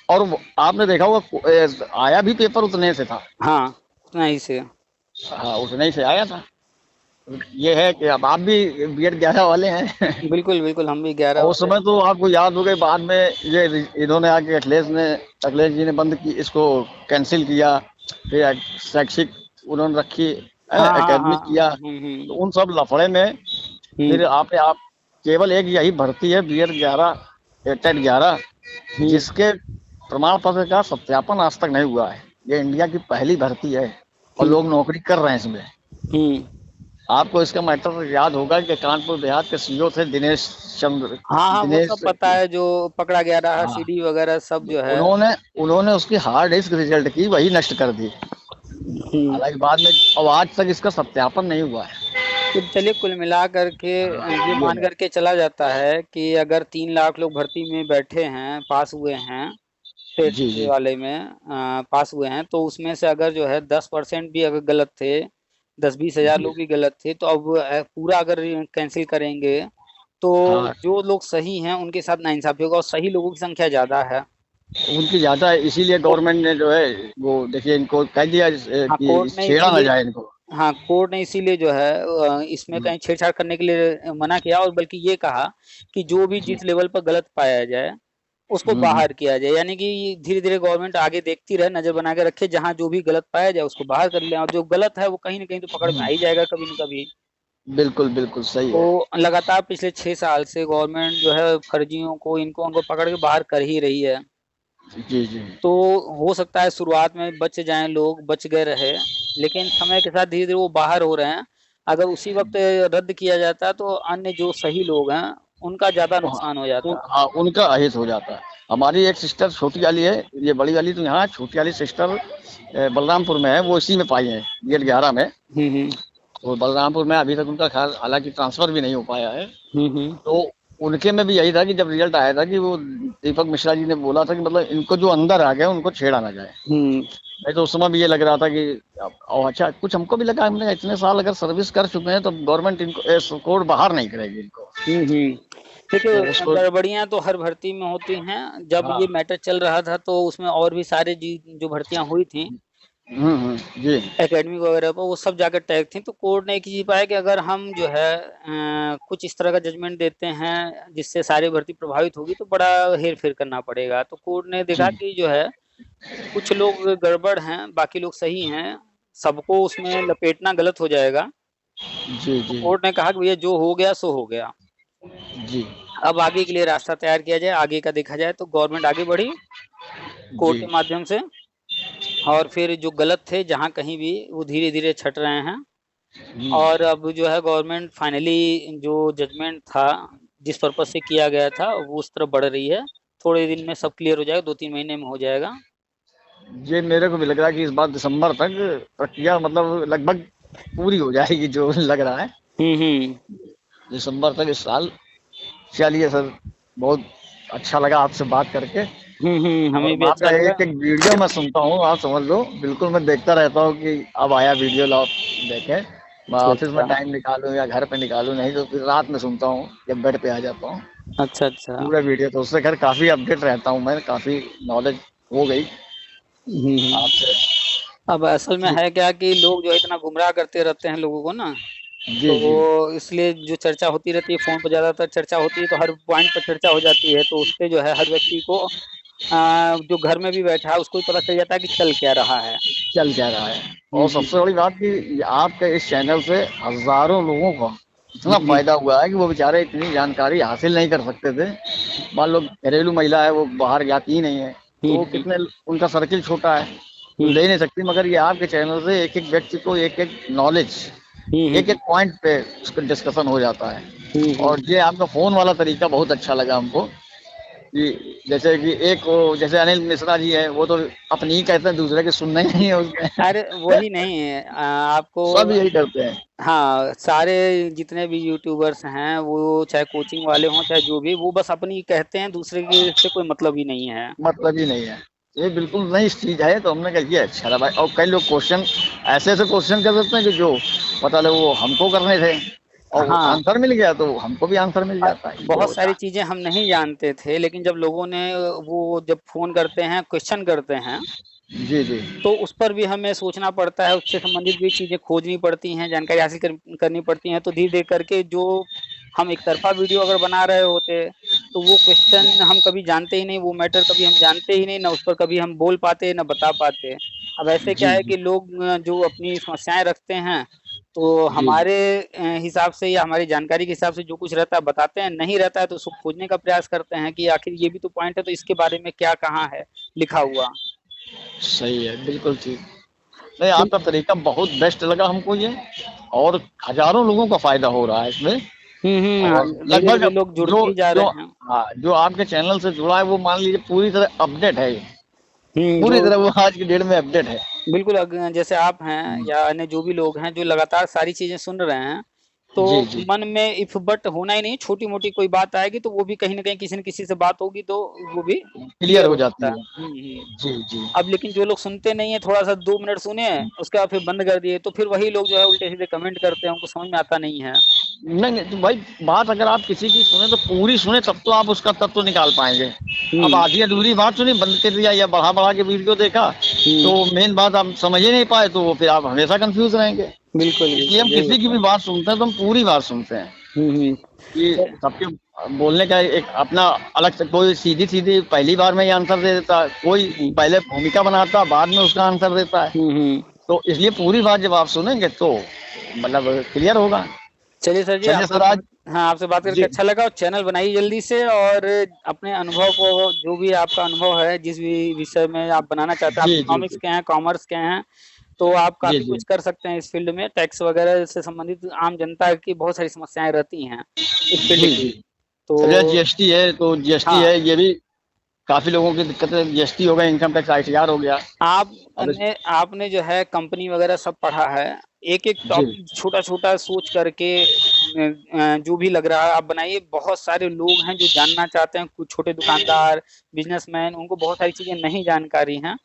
और आपने देखा होगा आया भी पेपर उतने से था। हाँ, उतना ही से। हाँ, उतने ही से आया था। ये है कि अब आप भी बीएड 11 वाले हैं बिल्कुल बिल्कुल, हम भी 11 और उस वाले। समय तो आपको याद हो गई, बाद में ये इन्होंने आके अखिलेश जी ने बंद की, इसको कैंसिल किया, फिर शैक्षिक उन्होंने रखी, हाँ हाँ हाँ। एकेडमिक किया। तो उन सब लफड़े में हम्म। फिर आप केवल एक यही भर्ती है, बीएड 11, टेट 11, हम्म। जिसके प्रमाण पत्र का सत्यापन आज तक नहीं हुआ है। ये इंडिया की पहली भर्ती है, और हम्म। लोग नौकरी कर रहे हैं इसमें। हम्म। आपको इसका मैटर याद होगा कि कानपुर देहात के सीईओ थे दिनेश चंद्र, हाँ हाँ, वो सब दिनेश। पता है, जो पकड़ा गया रहा, हाँ, सीडी वगैरह सब जो है। उन्होंने उन्होंने उसकी हार्ड डिस्क रिजल्ट की वही नष्ट कर दी। हम्म। हालांकि बाद में, अब आज तक इसका सत्यापन नहीं हुआ है। तो चलिए, कुल मिला करके ये ये मान है। करके चला जाता है कि अगर 3 लाख लोग भर्ती में बैठे हैं, पास हुए हैं, टेट जी। जी। वाले में पास हुए हैं, तो उसमें से अगर जो है 10% भी अगर गलत थे, 10-20 हजार जी। लोग भी गलत थे, तो अब पूरा अगर कैंसिल करेंगे तो हाँ जो लोग सही हैं उनके साथ नाइंसाफी होगा और सही लोगों की संख्या ज्यादा है। उनकी ज्यादा है, इसीलिए तो गवर्नमेंट ने जो है वो देखिए इनको कह दिया हाँ कि कोर्ट ने छेड़ा ना इसीलिए जाए इनको। हाँ कोर्ट ने इसीलिए जो है इसमें हम्म, कहीं छेड़छाड़ करने के लिए मना किया और बल्कि ये कहा कि जो भी जी। जिस लेवल पर गलत पाया जाए उसको हम्म। बाहर किया जाए, यानी कि धीरे धीरे गवर्नमेंट आगे देखती रहे, नजर बना के रखे, जहां जो भी गलत पाया जाए उसको बाहर कर ले, और जो गलत है वो कहीं ना कहीं तो पकड़ में आ हम्म, ही जाएगा कभी न कभी। बिल्कुल बिल्कुल सही तो है। लगातार पिछले 6 साल से गवर्नमेंट जो है फर्जियों को इनको उनको पकड़ के बाहर कर ही रही है। जी जी। तो हो सकता है शुरुआत में बच जाएं, लोग बच गए रहे, लेकिन समय के साथ धीरे धीरे वो बाहर हो रहे हैं। अगर उसी वक्त रद्द किया जाता तो अन्य जो सही लोग हैं उनका ज्यादा हाँ, नुकसान हो जाता। हाँ, उनका अहित हो जाता है। हमारी एक सिस्टर छोटी वाली है, ये बड़ी वाली तो यहाँ, छोटी वाली सिस्टर बलरामपुर में है, वो इसी में पाई है गेट 11 में। हम्म तो बलरामपुर में अभी तक उनका ख्याल हालांकि ट्रांसफर भी नहीं हो पाया है। हम्म तो उनके में भी यही था कि जब रिजल्ट आया था कि वो दीपक मिश्रा जी ने बोला था कि मतलब इनको जो अंदर आ गया उनको छेड़ा ना जाए। हम्म नहीं तो उस समय भी ये लग रहा था कि अच्छा कुछ हमको भी लगा, हमने इतने साल अगर सर्विस कर चुके हैं तो गवर्नमेंट इनको कोर्ट बाहर नहीं करेगी इनको। हम्म। देखिए, तो उसको गड़बड़ियां तो हर भर्ती में होती हैं। जब हाँ। ये मैटर चल रहा था तो उसमें और भी सारे जो भर्तियां हुई थी जी एकेडमिक वगैरह पर, वो सब जाकर टैग थी। तो कोर्ट ने एक चीज पाया कि अगर हम जो है कुछ इस तरह का जजमेंट देते हैं जिससे सारी भर्ती प्रभावित होगी तो बड़ा हेर फेर करना पड़ेगा। तो कोर्ट ने देखा जी कि जो है कुछ लोग गड़बड़ हैं, बाकी लोग सही हैं, सबको उसमें लपेटना गलत हो जाएगा। जी तो जी कोर्ट ने कहा कि भैया जो हो गया सो हो गया, जी अब आगे के लिए रास्ता तैयार किया जाए, आगे का देखा जाए। तो गवर्नमेंट आगे बढ़ी कोर्ट के जी। माध्यम से, और फिर जो गलत थे जहां कहीं भी वो धीरे धीरे छट रहे हैं। और अब जो है गवर्नमेंट फाइनली जो जजमेंट था जिस पर्पज से किया गया था वो उस तरफ बढ़ रही है। थोड़े दिन में सब क्लियर हो जाएगा, 2-3 महीने में हो जाएगा। ये मेरे को भी लग रहा है कि इस बार दिसंबर तक प्रक्रिया मतलब लगभग पूरी हो जाएगी, जो लग रहा है हम्म। दिसंबर तक इस साल। चलिए सर, बहुत अच्छा लगा आपसे बात करके। और हमें भी अच्छा आपका लगा। एक एक वीडियो मैं सुनता हूँ, आप समझ लो बिल्कुल, मैं देखता रहता हूँ कि अब आया वीडियो, लाओ देखें। मैं अच्छा ऑफिस में अच्छा टाइम निकालूं या घर पे निकालूं, नहीं तो फिर रात में सुनता हूँ जब बेड पे आ जाता हूँ अच्छा अच्छा। पूरा वीडियो। तो उससे खैर काफी अपडेट रहता हूँ मैं, काफी नॉलेज हो गई हम्म। आपसे। अब असल में जी है क्या कि लोग जो है इतना गुमराह करते रहते हैं लोगों को ना, जी तो जी इसलिए जो चर्चा होती रहती है फोन पर, ज्यादातर चर्चा होती है तो हर पॉइंट पर चर्चा हो जाती है, तो उससे जो है हर व्यक्ति को जो घर में भी बैठा है उसको भी पता चल जाता है कि चल क्या रहा है। चल क्या रहा है। और सबसे हम्म बड़ी बात कि आपके इस चैनल से हजारों लोगों को इतना हम्म फायदा हुआ है कि वो बेचारे इतनी जानकारी हासिल नहीं कर सकते थे। मान लो घरेलू महिला है, वो बाहर जाती ही नहीं है, तो वो हम्म कितने, उनका सर्किल छोटा है तो हम्म ले नहीं सकती, मगर ये आपके चैनल से एक एक व्यक्ति को एक एक नॉलेज, एक हम्म एक पॉइंट पे उसका डिस्कशन हो जाता है। और हम्म। ये आपका फोन वाला तरीका बहुत अच्छा लगा हमको कि जैसे कि एक वो जैसे अनिल मिश्रा जी है, वो तो अपनी ही कहते हैं, दूसरे के सुनना ही नहीं है उसमें। अरे वही नहीं है, आपको सब यही करते हैं। हाँ, सारे जितने भी यूट्यूबर्स हैं वो चाहे कोचिंग वाले हों चाहे जो भी, वो बस अपनी कहते हैं, दूसरे के से कोई मतलब ही नहीं है। मतलब ही नहीं है। ये बिल्कुल नई चीज है, तो हमने कहा ये अच्छा रहा भाई। और कई लोग क्वेश्चन ऐसे ऐसे क्वेश्चन कर देते हैं कि जो पता लगे वो हमको करने थे, और हाँ, आंसर मिल गया तो हमको भी आंसर मिल जाता है, ये बहुत होता सारी चीजें हम नहीं जानते थे, लेकिन जब लोगों ने वो जब फोन करते हैं क्वेश्चन करते हैं है। जी जी तो उस पर भी हमें सोचना पड़ता है, उससे संबंधित भी चीजें खोजनी पड़ती हैं, जानकारी हासिल करनी पड़ती हैं। तो धीरे धीरे करके जो हम एक तरफा वीडियो अगर बना रहे होते तो वो क्वेश्चन हम कभी जानते ही नहीं, वो मैटर कभी हम जानते ही नहीं, ना उस पर कभी हम बोल पाते ना बता पाते। अब ऐसे क्या जी है जी कि लोग जो अपनी समस्याएं रखते हैं तो जी जी हमारे हिसाब से या हमारी जानकारी के हिसाब से जो कुछ रहता है बताते हैं, नहीं रहता है तो उसको खोजने का प्रयास करते हैं कि आखिर ये भी तो पॉइंट है, तो इसके बारे में क्या कहाँ है लिखा हुआ। सही है, बिल्कुल ठीक। नहीं, आपका तरीका बहुत बेस्ट लगा हमको ये, और हजारों लोगों का फायदा हो रहा है इसमें। और धीरे लगभग धीरे लोग जो जुड़ते ही जा जो रहे हैं। हाँ, जो आपके चैनल से जुड़ा है वो मान लीजिए पूरी तरह अपडेट है, जो पूरी तरह वो आज की डेट में अपडेट है। बिल्कुल जैसे आप हैं या अन्य जो भी लोग हैं जो लगातार सारी चीजें सुन रहे हैं, तो जी जी मन में इफ बट होना ही नहीं, छोटी मोटी कोई बात आएगी तो वो भी कहीं ना कहीं किसी न किसी से बात होगी तो वो भी क्लियर क्लियर हो हो जाती जाता है। है। जी जी अब लेकिन जो लोग सुनते नहीं है, थोड़ा सा 2 मिनट सुने उसके बाद फिर बंद कर दिए, तो फिर वही लोग जो है उल्टे सीधे कमेंट करते हैं, उनको समझ में आता नहीं है। नहीं नहीं, तो भाई बात अगर आप किसी की सुने तो पूरी सुने, तब तो आप उसका तत्व निकाल पाएंगे। अब आधी अधूरी बात सुनी, बंद कर दिया या बढ़ा बढ़ा के वीडियो देखा, तो मेन बात आप समझ ही नहीं पाए, तो फिर आप हमेशा कंफ्यूज रहेंगे। बिल्कुल इसलिए हम किसी की भी बात सुनते हैं तो हम पूरी बात सुनते हैं। ये सबके बोलने का एक अपना अलग से, कोई सीधी सीधी पहली बार में ही आंसर दे देता है, कोई पहले भूमिका बनाता बाद में उसका आंसर देता है। तो इसलिए पूरी बात जब आप सुनेंगे तो मतलब क्लियर होगा। चलिए सर जी, चलिए सर, आज हाँ आपसे बात करके अच्छा लगा। और चैनल बनाइए जल्दी से, और अपने अनुभव को, जो भी आपका अनुभव है जिस भी विषय में आप बनाना चाहते हैं, आप इकोनॉमिक्स के हैं, कॉमर्स के हैं, तो आप काफी कुछ कर सकते हैं इस फील्ड में। टैक्स वगैरह से संबंधित आम जनता की बहुत सारी समस्याएं रहती हैं इस फील्ड की। तो जीएसटी है, तो जीएसटी है, ये भी काफी लोगों की दिक्कत है। जीएसटी हो गया, इनकम टैक्स ITR हो गया। आपने जो है कंपनी वगैरह सब पढ़ा है, एक एक टॉपिक छोटा छोटा सोच करके जो भी लग रहा है आप बनाइए। बहुत सारे लोग हैं जो जानना चाहते हैं, कुछ छोटे दुकानदार, बिजनेसमैन, उनको बहुत सारी चीजें नहीं जानकारी हैं,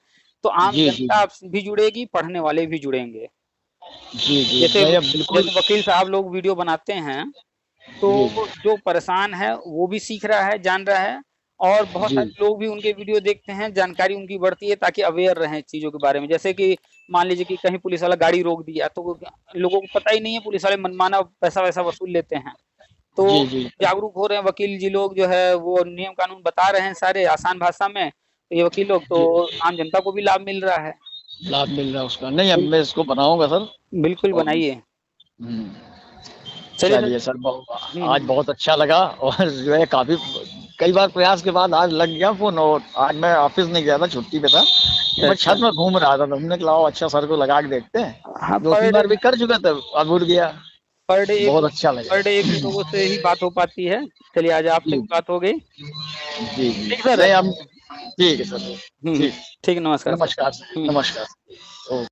तो आम जनता भी जुड़ेगी, पढ़ने वाले भी जुड़ेंगे। जैसे वकील साहब लोग वीडियो बनाते हैं, तो जो परेशान है वो भी सीख रहा है, जान रहा है, और बहुत सारे लोग भी उनके वीडियो देखते हैं, जानकारी उनकी बढ़ती है, ताकि अवेयर रहें चीजों के बारे में। जैसे कि मान लीजिए कि कहीं पुलिस वाला गाड़ी रोक दिया, तो लोगों को पता ही नहीं है, पुलिस वाले मनमाना पैसा वैसा वसूल लेते हैं, तो जागरूक हो रहे हैं वकील जी लोग, जो है वो नियम कानून बता रहे हैं सारे आसान भाषा में, तो ये वकील लोग, तो आम जनता को भी लाभ मिल रहा है। उसका। नहीं, अब मैं इसको बनाऊंगा सर। बिल्कुल बनाइए। चलिए सर, आज बहुत अच्छा लगा, और जो है काफी कई बार प्रयास के बाद आज लग गया फोन। और आज मैं ऑफिस नहीं गया था, छुट्टी पे था, मैं छत में घूम रहा था, तो हमने कहा अच्छा सर को लगा के देखते हैं। 2-3 बार भी कर चुका था, अब उड़ गया। पर डे बहुत अच्छा लगा। पर डे एक लोगों से ही बात हो पाती है। चलिए, आज आपसे भी बात हो गई। जी ठीक सर, ठीक है सर। ठीक, नमस्कार। नमस्कार।